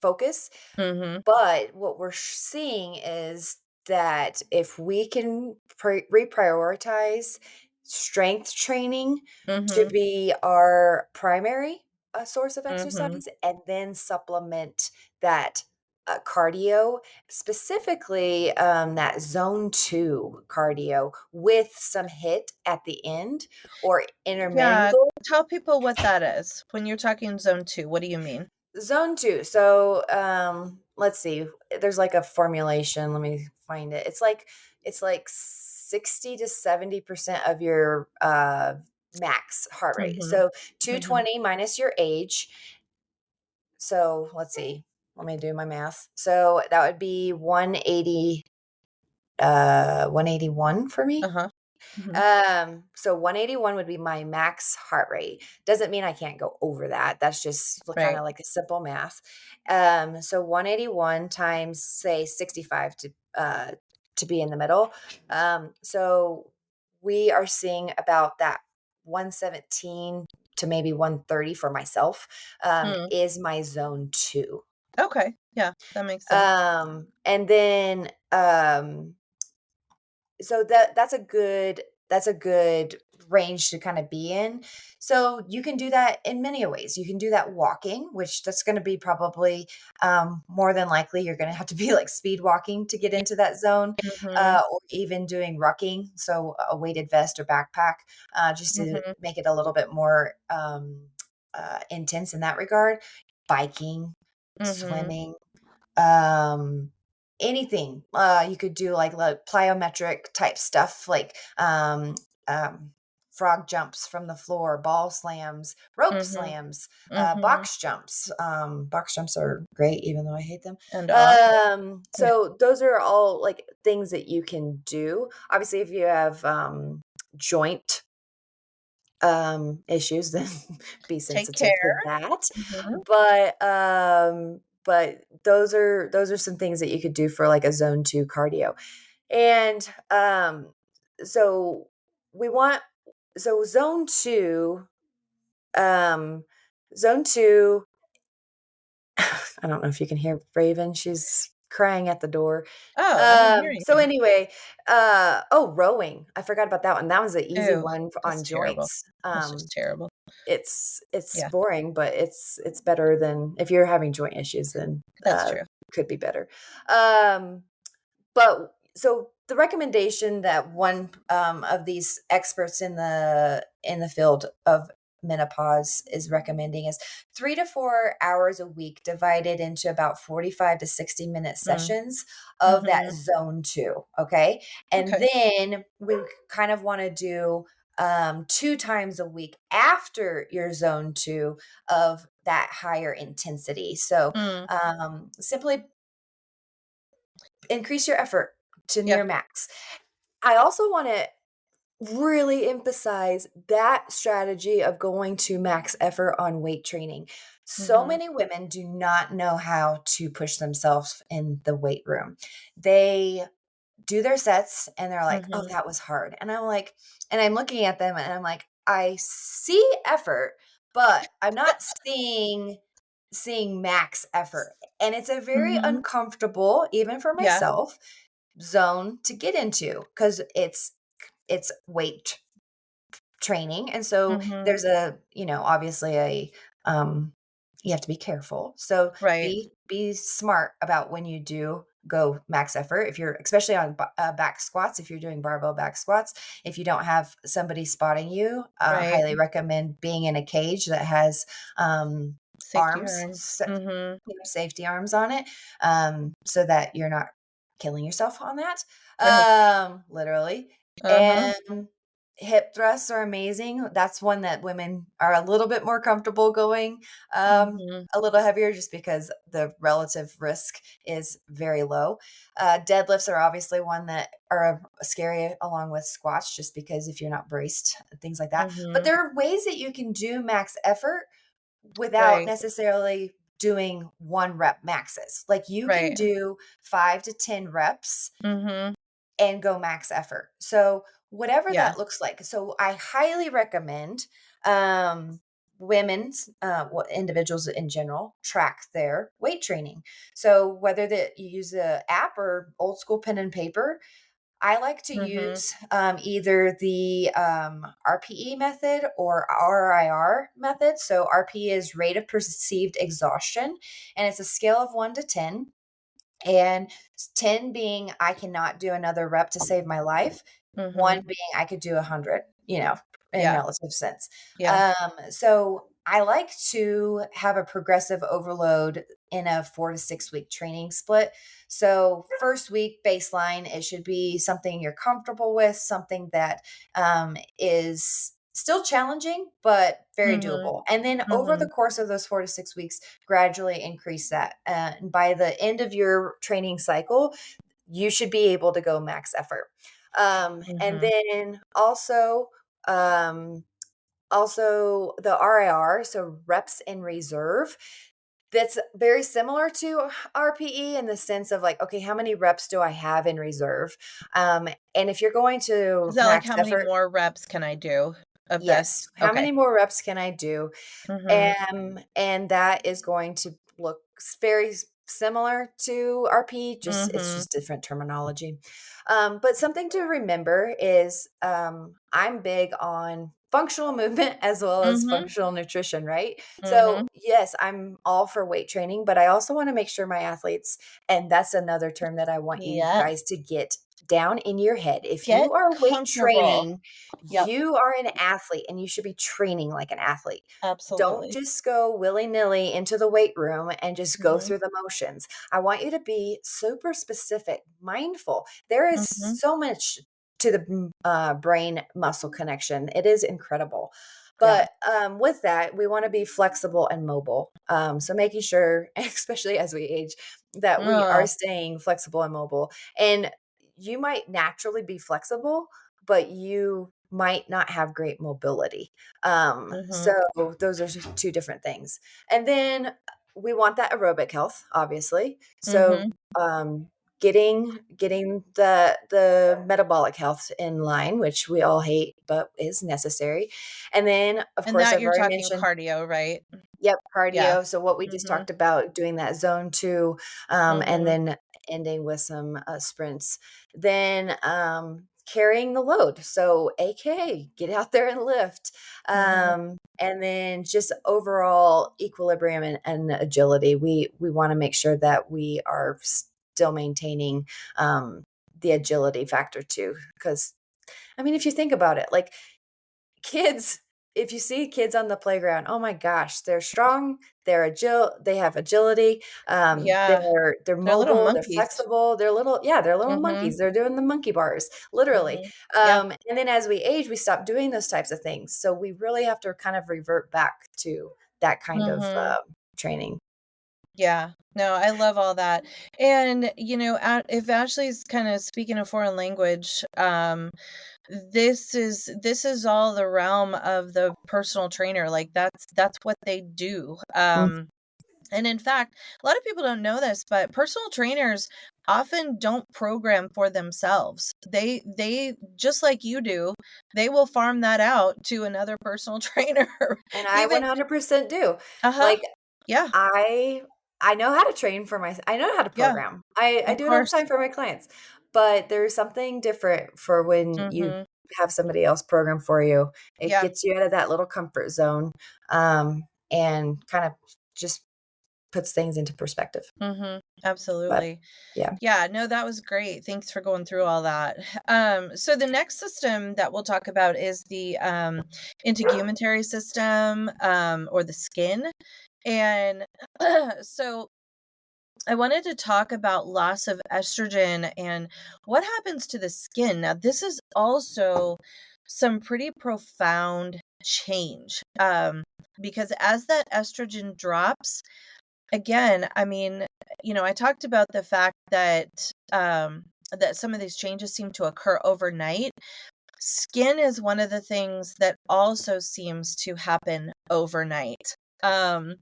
S3: focus.
S1: Mhm.
S3: But what we're seeing is that if we can reprioritize strength training to
S1: Mhm.
S3: be our primary source of
S1: Mhm.
S3: exercise and then supplement that cardio, specifically that zone 2 cardio with some hit at the end or
S1: Yeah,
S3: intermingle.
S1: tell people what that is. When you're talking zone 2, what do you mean?
S3: Zone 2. So, let's see. There's like a formulation. Let me find it. It's like 60 to 70% of your max heart rate.
S1: Mhm,
S3: So
S1: mhm,
S3: 220 minus your age. So let's see. Let me do my math. So that would be 180, 181 for me.
S1: uh-huh, mhm,
S3: So 181 would be my max heart rate. Doesn't mean I can't go over that. That's just kind
S1: right,
S3: of like a simple math. So 181 times say 65 to be in the middle. So we are seeing about that 117 to maybe 130 for myself,
S1: mm,
S3: is my zone 2.
S1: okay, yeah, that makes sense.
S3: And then so that's a good range to kind of be in. So you can do that in many ways. You can do that walking, which that's going to be probably more than likely you're going to have to be like speed walking to get
S1: Yeah,
S3: into that zone,
S1: mhm,
S3: or even doing rucking, so a weighted vest or backpack, just to
S1: mhm,
S3: make it a little bit more intense in that regard. Biking,
S1: mhm,
S3: swimming, um anything. You could do like plyometric type stuff, like um frog jumps from the floor, ball slams, rope
S1: mhm,
S3: slams,
S1: mhm,
S3: box jumps are great even though I hate them.
S1: and awesome. Yeah,
S3: So those are all like things that you can do. Obviously if you have joint issues, then be
S1: take
S3: sensitive to
S1: care.
S3: that.
S1: Mhm,
S3: But those are some things that you could do for like a zone 2 cardio. And so we want so um zone 2 I don't know if you can hear Raven, she's crying at the door.
S1: oh, I didn't hear
S3: So
S1: anything.
S3: anyway, rowing. I forgot about that one. That was an easy
S1: Ew,
S3: one
S1: that's
S3: on
S1: terrible.
S3: joints.
S1: That's just terrible.
S3: It's
S1: Yeah,
S3: boring, but it's better than if you're having joint issues, then
S1: that's true.
S3: could be better. Um, but so the recommendation that one of these experts in the field of menopause is recommending is 3 to 4 hours a week divided into about 45 to 60-minute
S1: Mm,
S3: sessions of that
S1: mhm,
S3: zone 2. Okay. And
S1: okay.
S3: then we kind of want to do 2 times a week after your zone 2 of that higher intensity. So
S1: Mm,
S3: simply increase your effort to
S1: yeah,
S3: near max. I also want to really emphasize that strategy of going to max effort on weight training. So
S1: mhm,
S3: many women do not know how to push themselves in the weight room. They do their sets and they're like, "Oh,
S1: mhm,
S3: that was hard." And I'm like, and I'm looking at them and I'm like, "I see effort, but I'm not seeing max effort." And it's a very
S1: mhm,
S3: uncomfortable, even for
S1: yeah,
S3: myself, zone to get into because it's weight training. And so
S1: mhm,
S3: there's obviously um you have to be careful. So
S1: right,
S3: be smart about when you do go max effort. If you're especially on back squats, if you're doing barbell back squats, if you don't have somebody spotting you,
S1: right,
S3: highly recommend being in a cage that has
S1: safety
S3: arms,
S1: arms, mhm,
S3: safety arms on it, so that you're not killing yourself on that,
S1: right,
S3: literally.
S1: uh-huh,
S3: And hip thrusts are amazing. That's one that women are a little bit more comfortable going,
S1: mhm,
S3: a little heavier just because the relative risk is very low. Deadlifts are obviously one that are scary along with squats just because if you're not braced, things like that. But
S1: mhm,
S3: there are ways that you can do max effort without
S1: right,
S3: necessarily doing 1 rep maxes. Like you can
S1: right,
S3: do 5 to 10 reps
S1: mhm,
S3: and go max effort. So whatever
S1: yeah,
S3: that looks like. So I highly recommend women's individuals in general track their weight training. So whether that you use a app or old school pen and paper, I like to
S1: mhm,
S3: use either the RPE method or RIR method. So RPE is rate of perceived exhaustion, and it's a scale of 1 to 10. And 10 being I cannot do another rep to save my life, 1
S1: mhm,
S3: being I could do 100, in
S1: Yeah.
S3: relative sense.
S1: Yeah.
S3: So I like to have a progressive overload in a 4 to 6 week training split. So first week baseline, it should be something you're comfortable with, something that is still challenging, but very
S1: Mhm.
S3: doable. And then over the
S1: Mhm.
S3: course of those 4 to 6 weeks, gradually increase that. And by the end of your training cycle, you should be able to go max effort. And
S1: Mhm.
S3: then um, also the RIR, so reps in reserve. That's very similar to RPE in the sense of like, okay, how many reps do I have in reserve? And if you're going
S1: Is
S3: to
S1: that like
S3: max
S1: how many
S3: effort,
S1: more reps can I do of
S3: yes.
S1: this?
S3: How
S1: Okay.
S3: many more reps can I do?
S1: Mhm.
S3: And that is going to look very similar to RP, just it's
S1: Mhm.
S3: just different terminology. But something to remember is I'm big on functional movement as well as
S1: Mhm.
S3: functional nutrition, right? So
S1: Mhm.
S3: yes, I'm all for weight training, but I also want to make sure my athletes, and that's another term that I want you
S1: Yes.
S3: guys to get down in your head. If
S1: Get
S3: you are weight
S1: comfortable.
S3: training,
S1: Yep.
S3: you are an athlete and you should be training like an athlete. Don't
S1: Absolutely.
S3: just go willy-nilly into the weight room and just go
S1: Mhm.
S3: through the motions. I want you to be super specific, mindful. There is
S1: Mhm.
S3: so much to the brain muscle connection. It is incredible.
S1: Yeah.
S3: But with that, we want to be flexible and mobile. So making sure, especially as we age, that we are
S1: Oh.
S3: staying flexible and mobile. And you might naturally be flexible, but you might not have great mobility. So
S1: Mhm.
S3: those are just two different things. And then we want that aerobic health, obviously. So
S1: Mhm.
S3: getting the metabolic health in line, which we all hate but is necessary. And then of
S1: And
S3: course
S1: that
S3: I've
S1: you're
S3: already
S1: talking
S3: mentioned,
S1: cardio, right?
S3: yep,
S1: Yeah.
S3: cardio. So what we just
S1: Mhm.
S3: talked about, doing that zone 2, and
S1: Mhm.
S3: then ending with some sprints. Then carrying the load. So AKA get out there and lift.
S1: Mhm.
S3: And then just overall equilibrium and agility. We want to make sure that we are still maintaining the agility factor too. Because I mean, if you think about it, like kids, if you see kids on the playground, oh my gosh, they're strong, they're they have agility,
S1: Yeah.
S3: they're
S1: They're little
S3: mobile, they're
S1: monkeys.
S3: flexible, they're little
S1: Mhm.
S3: monkeys. They're doing the monkey bars, literally.
S1: Mhm. Yeah.
S3: And then as we age, we stop doing those types of things. So we really have to kind of revert back to that kind of
S1: Mhm.
S3: training.
S1: Yeah. No, I love all that. And, if Ashley's kind of speaking a foreign language, this is all the realm of the personal trainer. Like that's what they do.
S3: Mm.
S1: And in fact, a lot of people don't know this, but personal trainers often don't program for themselves. They just like you do, they will farm that out to another personal trainer.
S3: And I
S1: Even
S3: 100% do.
S1: uh-huh.
S3: Like
S1: Yeah.
S3: I I know how to train for my I know how to
S1: Yeah.
S3: program. I
S1: Of
S3: do it all the
S1: course.
S3: time for my clients. But there's something different for when you
S1: Mhm.
S3: have somebody else program for you. It
S1: Yeah.
S3: gets you out of that little comfort zone, and kind of just puts things into perspective.
S1: Mhm.
S3: But
S1: Absolutely.
S3: yeah.
S1: Yeah, no, that was great. Thanks for going through all that. So the next system that we'll talk about is the integumentary system, or the skin. And so I wanted to talk about loss of estrogen and what happens to the skin. Now, this is also some pretty profound change, because as that estrogen drops, again, I mean, I talked about the fact that some of these changes seem to occur overnight. Skin is one of the things that also seems to happen overnight. Um,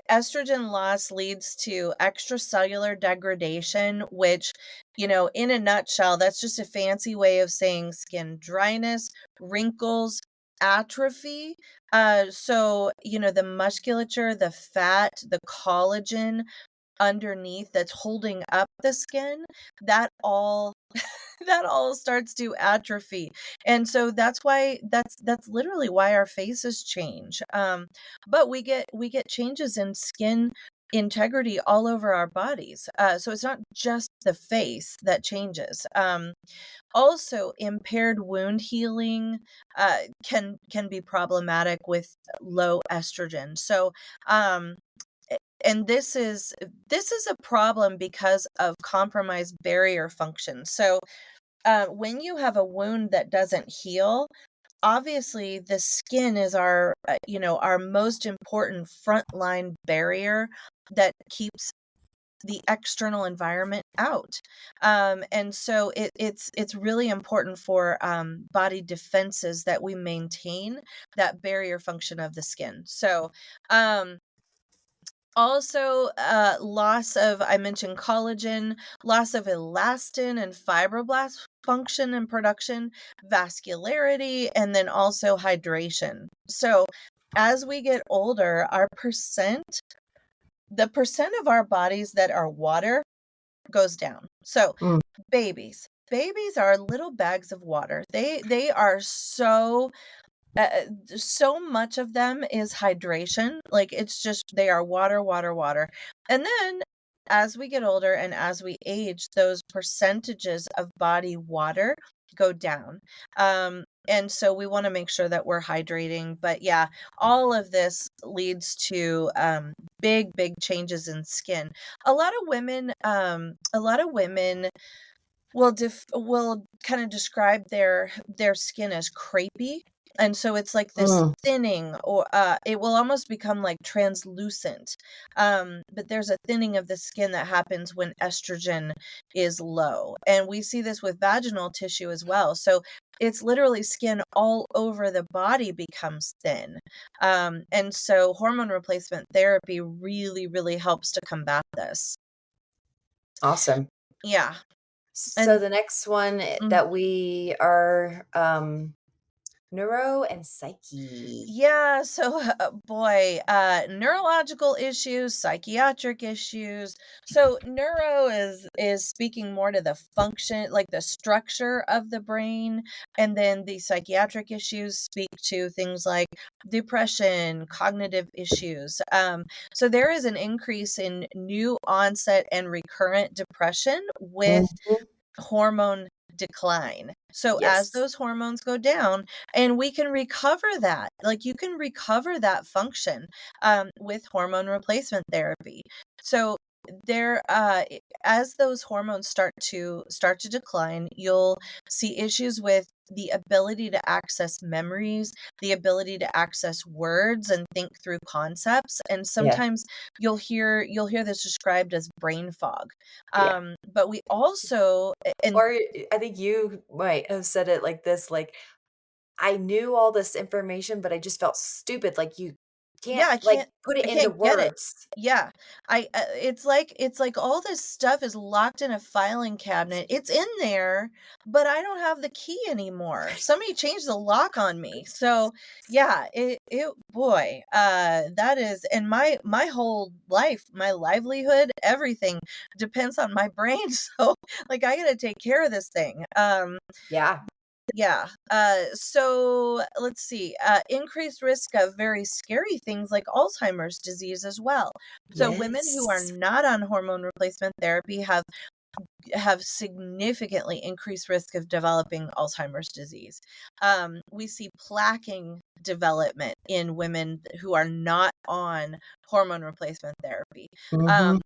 S1: estrogen loss leads to extracellular degradation, which, in a nutshell, that's just a fancy way of saying skin dryness, wrinkles, atrophy. So, the musculature, the fat, the collagen underneath that's holding up the skin, that all that all starts to atrophy. And so that's literally why our faces change. But we get changes in skin integrity all over our bodies. So it's not just the face that changes. Also, impaired wound healing can be problematic with low estrogen. So, and this is a problem because of compromised barrier function. So, when you have a wound that doesn't heal, obviously the skin is our most important frontline barrier that keeps the external environment out. And so it's really important for body defenses that we maintain that barrier function of the skin. So also, loss of, I mentioned collagen, loss of elastin and fibroblast function and production, vascularity, and then also hydration. So, as we get older, the percent of our bodies that are water goes down. So,
S3: Mm.
S1: babies are little bags of water. They are so much of them is hydration. Like, it's just they are water, water, water. And then as we get older and as we age, those percentages of body water go down. And so we want to make sure that we're hydrating. But yeah, all of this leads to big, big changes in skin. A lot of women will kind of describe their skin as crepey, and so it's like this
S3: Mm.
S1: thinning, or it will almost become like translucent. But there's a thinning of the skin that happens when estrogen is low, and we see this with vaginal tissue as well. So it's literally skin all over the body becomes thin. And so hormone replacement therapy really, really helps to combat this.
S3: Awesome.
S1: Yeah.
S3: So
S1: And
S3: the next one
S1: mm,
S3: that we are neuro and psyche.
S1: Yeah, so boy, neurological issues, psychiatric issues. So neuro is speaking more to the function, like the structure of the brain, and then the psychiatric issues speak to things like depression, cognitive issues. So there is an increase in new onset and recurrent depression with
S3: Mhm.
S1: hormone decline. So as
S3: Yes.
S1: those hormones go down, and we can recover that, like you can recover that function with hormone replacement therapy. So as those hormones start to decline, you'll see issues with the ability to access memories, the ability to access words and think through concepts, and
S3: Yeah.
S1: sometimes you'll hear this described as brain fog.
S3: Yeah.
S1: But we also and
S3: Or I think you might have said it like this, like, I knew all this information, but I just felt stupid, like, you
S1: yeah,
S3: can't, like, put it
S1: I
S3: into
S1: can't get it.
S3: words.
S1: Yeah. It's like all this stuff is locked in a filing cabinet. It's in there, but I don't have the key anymore. Somebody changed the lock on me. So, yeah, it boy, that is, and my whole life, my livelihood, everything depends on my brain. So, like, I got to take care of this thing.
S3: Yeah.
S1: Yeah. So let's see. Increased risk of very scary things like Alzheimer's disease as well. So women who are
S3: Yes.
S1: not on hormone replacement therapy have significantly increased risk of developing Alzheimer's disease. We see plaquing development in women who are not on hormone replacement therapy.
S3: Mhm.
S1: Um,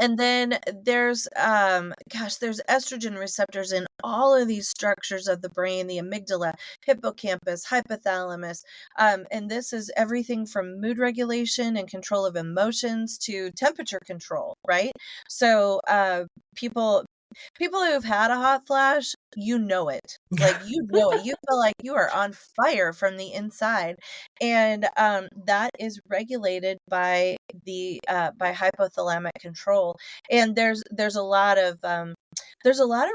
S1: and then there's estrogen receptors in all of these structures of the brain, the amygdala, hippocampus, hypothalamus. And this is everything from mood regulation and control of emotions to temperature control, right? So people people who've had a hot flash, you know it. Like, you know it. You feel like you are on fire from the inside. And that is regulated by by hypothalamic control. And there's a lot of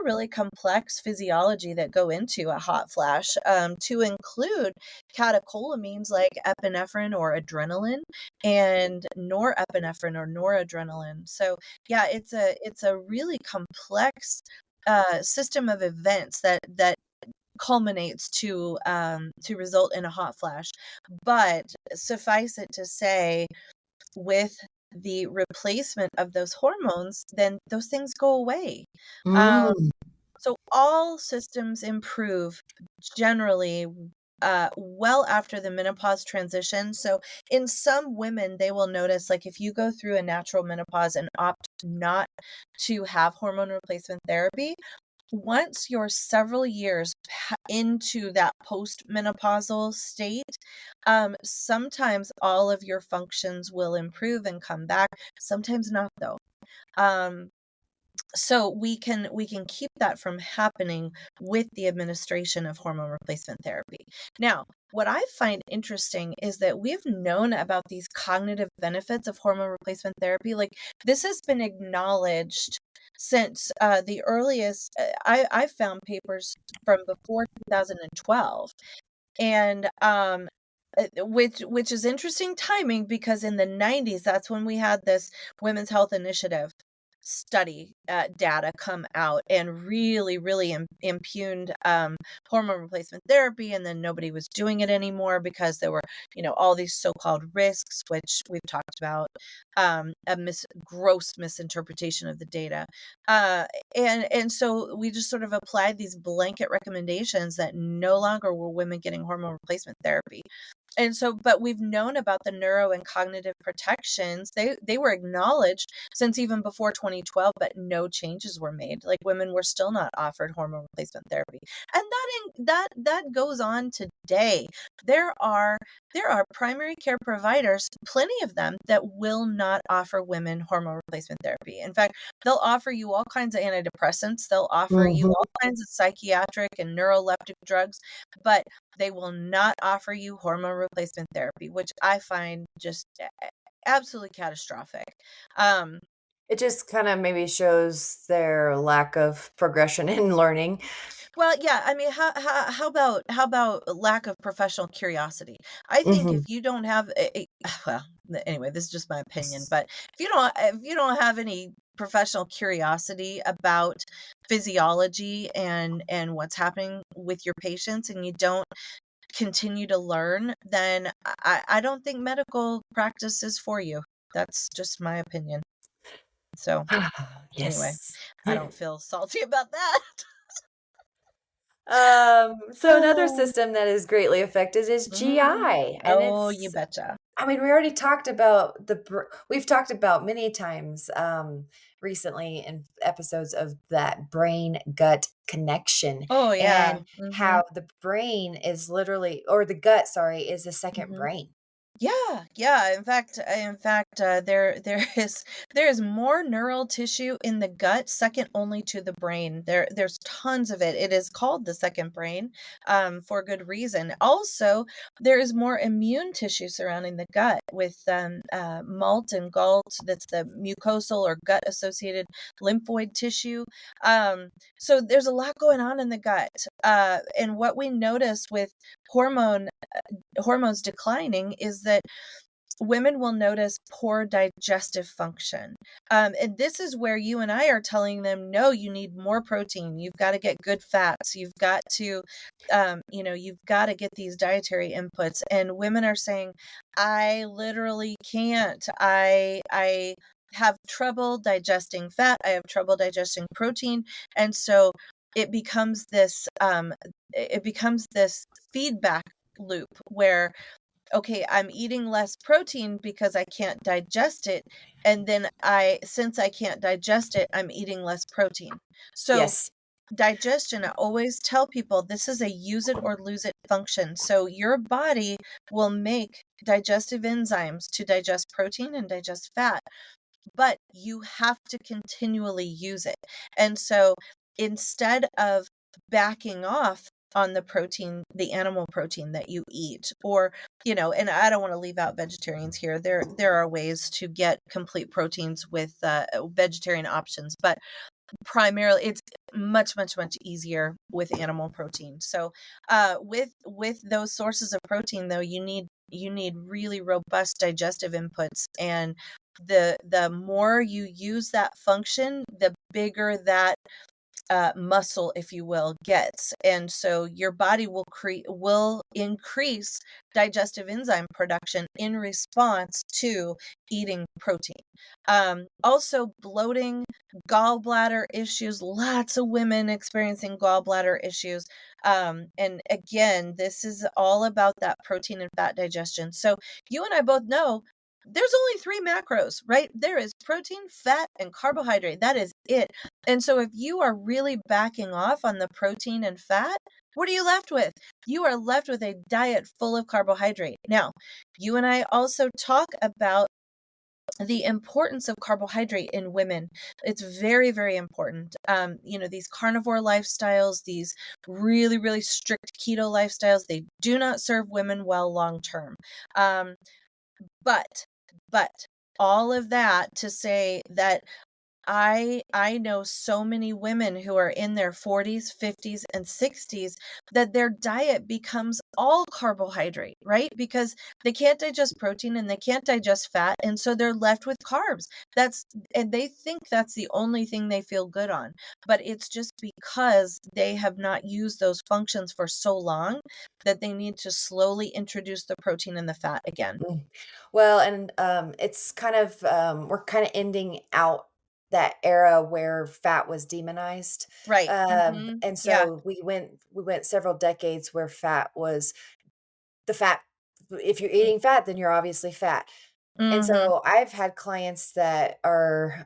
S1: really complex physiology that go into a hot flash, to include catecholamines like epinephrine or adrenaline, and norepinephrine or noradrenaline. So yeah, it's a really complex system of events that culminates to result in a hot flash. But suffice it to say, with the replacement of those hormones, then those things go away. Um,
S3: Mm.
S1: so all systems improve generally well after the menopause transition. So in some women, they will notice, like, if you go through a natural menopause and opt not to have hormone replacement therapy, once you're several years into that postmenopausal state, sometimes all of your functions will improve and come back. Sometimes not, though. Um, so we can keep that from happening with the administration of hormone replacement therapy. Now, what I find interesting is that we've known about these cognitive benefits of hormone replacement therapy. Like, this has been acknowledged since the earliest. I found papers from before 2012, and which is interesting timing, because in the 90s, that's when we had this Women's Health Initiative study data come out and really impugned hormone replacement therapy, and then nobody was doing it anymore because there were, all these so-called risks, which we've talked about, a gross misinterpretation of the data, uh, and so we just sort of applied these blanket recommendations that no longer were women getting hormone replacement therapy. And so, but we've known about the neuro and cognitive protections. They were acknowledged since even before 2012, but no changes were made. Like, women were still not offered hormone replacement therapy, and that goes on today. There are primary care providers, plenty of them, that will not offer women hormone replacement therapy. In fact, they'll offer you all kinds of antidepressants. They'll offer you
S3: Mhm.
S1: all kinds of psychiatric and neuroleptic drugs, but they will not offer you hormone replacement therapy, which I find just absolutely catastrophic. Um,
S3: It just kinda maybe shows their lack of progression in learning.
S1: well, yeah, I mean, how about lack of professional curiosity? I think if
S3: Mhm.
S1: you don't have well, anyway, this is just my opinion, but if you don't have any professional curiosity about physiology and what's happening with your patients, and you don't continue to learn, then I don't think medical practice is for you. That's just my opinion. So anyway,
S3: Yes.
S1: I don't feel salty about that.
S3: So another system that is greatly affected is
S1: Mhm.
S3: GI, and
S1: Oh, you
S3: it's
S1: betcha.
S3: I mean, we already talked about we've talked about many times, recently in episodes of that brain-gut connection
S1: Oh, yeah.
S3: and
S1: Mhm,
S3: how the brain is literally or the gut, sorry, is a second
S1: mhm.
S3: brain.
S1: Yeah, yeah. In fact, there is more neural tissue in the gut, second only to the brain. There's tons of it. It is called the second brain, for good reason. Also, there is more immune tissue surrounding the gut with MALT and GALT. That's the mucosal or gut associated lymphoid tissue. So there's a lot going on in the gut. And what we notice with hormone hormones declining is that women will notice poor digestive function. And this is where you and I are telling them, no, you need more protein. You've got to get good fats. You've got to get these dietary inputs. And women are saying, I literally can't. I have trouble digesting fat. I have trouble digesting protein. And so it becomes this feedback loop where, okay, I'm eating less protein because I can't digest it. And then since I can't digest it, I'm eating less protein. So
S3: Yes.
S1: digestion, I always tell people, this is a use it or lose it function. So your body will make digestive enzymes to digest protein and digest fat, but you have to continually use it. And so instead of backing off on the protein, the animal protein that you eat, or, and I don't want to leave out vegetarians here. There are ways to get complete proteins with vegetarian options, but primarily it's much easier with animal protein. So with those sources of protein, though, you need really robust digestive inputs, and the more you use that function, the bigger that muscle, if you will, gets. And so your body will increase digestive enzyme production in response to eating protein. Also bloating, gallbladder issues, lots of women experiencing gallbladder issues. And again, this is all about that protein and fat digestion. So you and I both know there's only three macros, right? There is protein, fat, and carbohydrate. That is it. And so if you are really backing off on the protein and fat, what are you left with? You are left with a diet full of carbohydrate. Now, you and I also talk about the importance of carbohydrate in women. It's very, very important. These carnivore lifestyles, these really, really strict keto lifestyles, they do not serve women well long term. Um, but all of that to say that I know so many women who are in their 40s, 50s, and 60s that their diet becomes all carbohydrate, right? Because they can't digest protein and they can't digest fat, and so they're left with carbs. And they think that's the only thing they feel good on. But it's just because they have not used those functions for so long that they need to slowly introduce the protein and the fat again.
S3: Mm. Well, and, it's kind of, we're kinda ending out that era where fat was demonized,
S1: Right. Mhm.
S3: and
S1: Yeah.
S3: so we went several decades where fat was the fat if you're
S1: Mm.
S3: eating fat, then you're obviously fat. And
S1: Mhm.
S3: so I've had clients that are,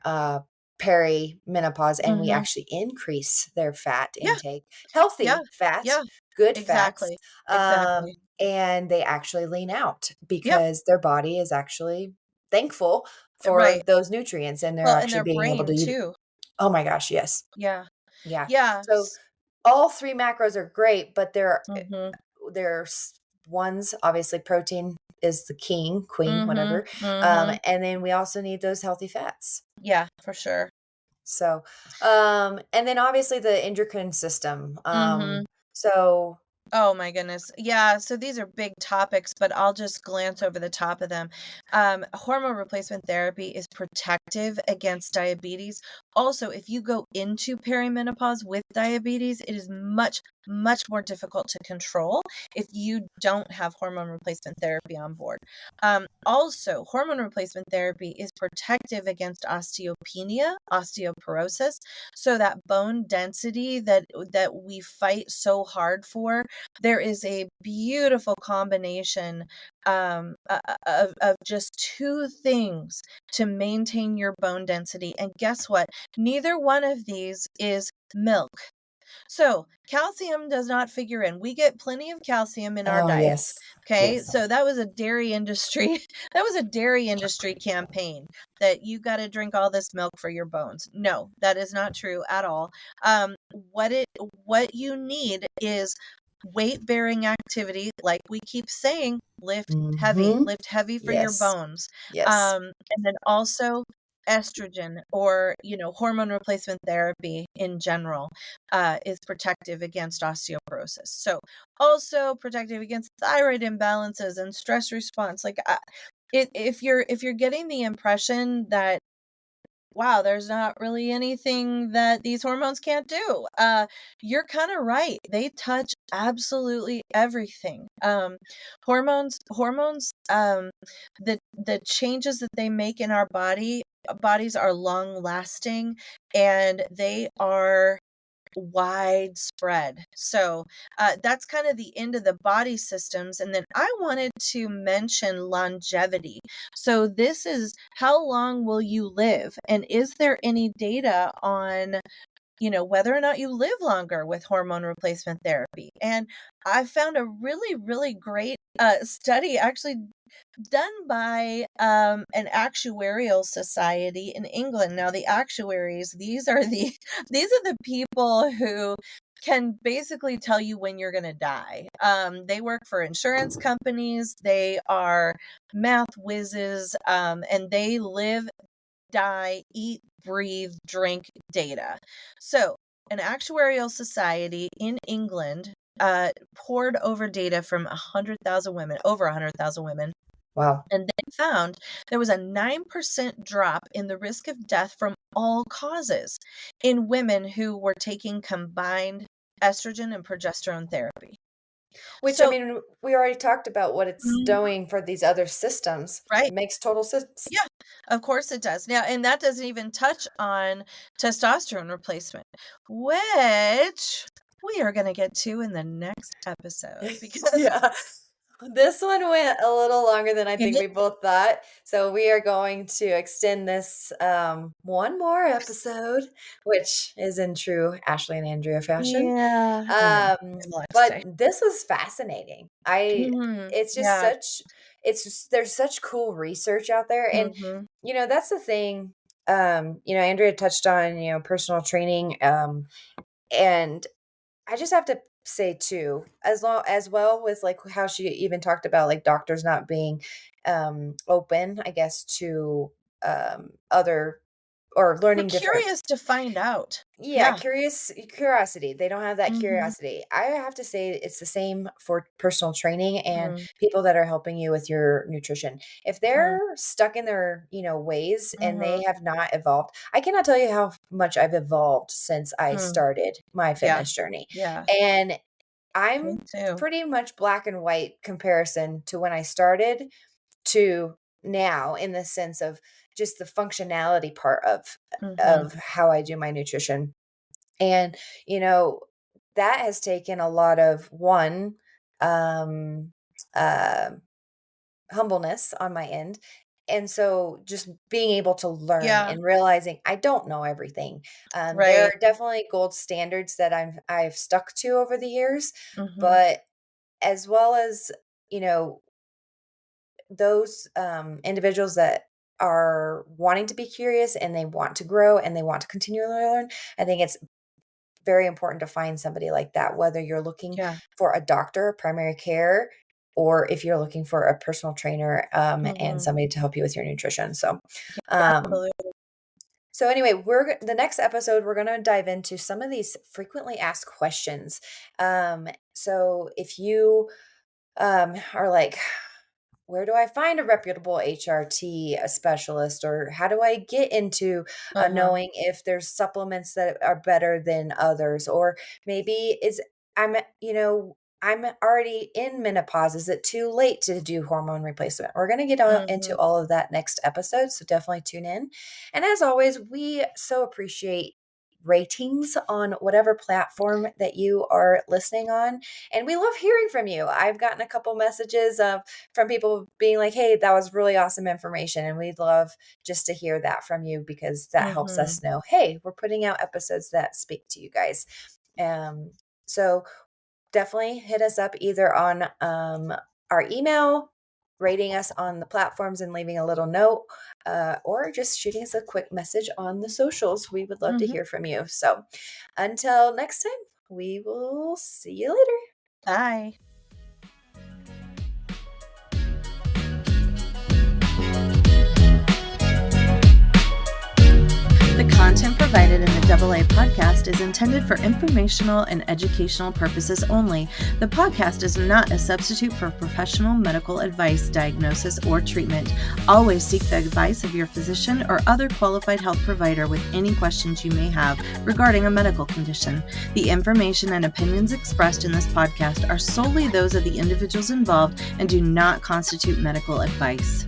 S3: perimenopause, and we
S1: Mhm.
S3: actually increase their fat
S1: Yeah.
S3: intake,
S1: Yeah.
S3: healthy fat,
S1: Yeah.
S3: good fats,
S1: Exactly. Exactly.
S3: and they actually lean out
S1: Yep.
S3: because their body is actually thankful
S1: Right.
S3: for those nutrients, and they're
S1: Well, and
S3: actually
S1: their
S3: being able to
S1: brain
S3: eat.
S1: too.
S3: Oh my gosh, yes.
S1: Yeah.
S3: Yeah.
S1: Yeah.
S3: So all 3 macros are great, but
S1: Mhm.
S3: there's ones obviously protein is the king, queen,
S1: Mhm.
S3: whatever,
S1: Mhm.
S3: and then we also need those healthy fats.
S1: Yeah, for sure.
S3: So, and then obviously the endocrine system.
S1: Mhm.
S3: So
S1: Oh my goodness. Yeah, so these are big topics, but I'll just glance over the top of them. Hormone replacement therapy is protective against diabetes. Also, if you go into perimenopause with diabetes, it is much, much more difficult to control if you don't have hormone replacement therapy on board. Also, hormone replacement therapy is protective against osteopenia, osteoporosis. So that bone density that we fight so hard for, there is a beautiful combination of just two things to maintain your bone density. And guess what? Neither one of these is milk. So calcium does not figure in. We get plenty of calcium in our
S3: oh,
S1: diets.
S3: yes.
S1: Okay.
S3: Yes.
S1: So that was a dairy industry. That was a dairy industry campaign that you got to drink all this milk for your bones. No, that is not true at all. What you need is weight bearing activity. Like we keep saying,
S3: Mhm.
S1: lift heavy for your
S3: Yes.
S1: bones.
S3: Yes.
S1: And then also estrogen or, hormone replacement therapy in general is protective against osteoporosis. So also protective against thyroid imbalances and stress response. Like if you're getting the impression that wow, there's not really anything that these hormones can't do. You're kind of right. They touch absolutely everything. Hormones, the changes that they make in our bodies are long lasting, and they are widespread. So that's kind of the end of the body systems. And then I wanted to mention longevity. So this is how long will you live? And is there any data on whether or not you live longer with hormone replacement therapy? And I found a really, really great study actually done by an actuarial society in England. Now, the actuaries, these are the these are the people who can basically tell you when you're going to die. They work for insurance companies. They are math whizzes, and they live, die, eat, breathe, drink data. So, an actuarial society in England poured over data from 100,000 women, over 100,000 women,
S3: Wow.
S1: And they found there was a 9% drop in the risk of death from all causes in women who were taking combined estrogen and progesterone therapy.
S3: Which, I
S1: So,
S3: mean, we already talked about what it's
S1: mhm,
S3: doing for these other systems.
S1: right?
S3: It makes total sense.
S1: Yeah, of course it does. Now, and that doesn't even touch on testosterone replacement, which we are going to get to in the next episode because
S3: Yeah. This one went a little longer than I think
S1: it
S3: we both thought. So we are going to extend this one more episode, which is in true Ashley and Andrea fashion.
S1: yeah, I know. I have a lot to
S3: But
S1: say.
S3: this was fascinating. It's just
S1: Yeah.
S3: there's such cool research out there. And,
S1: Mhm.
S3: that's the thing. Andrea touched on, personal training. And I just have to say too, as well with like how she even talked about like doctors not being open, I guess, to other or
S1: We're
S3: learning different.
S1: curious to find out.
S3: Yeah,
S1: Yeah.
S3: curiosity. They don't have that
S1: Mhm.
S3: curiosity. I have to say it's the same for personal training and
S1: Mm,
S3: people that are helping you with your nutrition. If they're
S1: mm,
S3: stuck in their, ways and they
S1: mhm,
S3: have not evolved, I cannot tell you how much I've evolved since I
S1: mm.
S3: started my
S1: Yeah,
S3: fitness journey.
S1: yeah.
S3: And
S1: Me
S3: I'm
S1: too.
S3: pretty much black and white comparison to when I started to now in the sense of just the functionality part
S1: Mhm.
S3: of how I do my nutrition. And, you know, that has taken a lot of um, uh, humbleness on my end. And so just being able to learn
S1: Yeah,
S3: and realizing I don't know everything. There
S1: right.
S3: are definitely gold standards that I've stuck to over the years,
S1: Mhm,
S3: but as well as, you know, those individuals that are wanting to be curious and they want to grow and they want to continually learn, I think it's very important to find somebody like that, whether you're looking
S1: yeah.
S3: for a doctor, primary care, or if you're looking for a personal trainer and
S1: Mhm.
S3: somebody to help you with your nutrition.
S1: Yeah,
S3: Um,
S1: absolutely.
S3: so anyway, the next episode we're going to dive into some of these frequently asked questions. So if you are like, where do I find a reputable HRT, a specialist, or how do I get into
S1: Uh-huh.
S3: knowing if there's supplements that are better than others, or maybe I'm I'm already in menopause. Is it too late to do hormone replacement? We're going to get into
S1: Mhm.
S3: all of that next episode, so definitely tune in. And as always, we so appreciate ratings on whatever platform that you are listening on, and we love hearing from you. I've gotten a couple messages from people being like, hey, that was really awesome information. And we'd love just to hear that from you because that helps
S1: Mhm.
S3: us know, hey, we're putting out episodes that speak to you guys. So definitely hit us up either on our email, rating us on the platforms and leaving a little note, or just shooting us a quick message on the socials. We would love to
S1: Mhm.
S3: hear from you. So until next time, we will see you later.
S1: Bye. The content provided in the AA podcast is intended for informational and educational purposes only. The podcast is not a substitute for professional medical advice, diagnosis, or treatment. Always seek the advice of your physician or other qualified health provider with any questions you may have regarding a medical condition. The information and opinions expressed in this podcast are solely those of the individuals involved and do not constitute medical advice.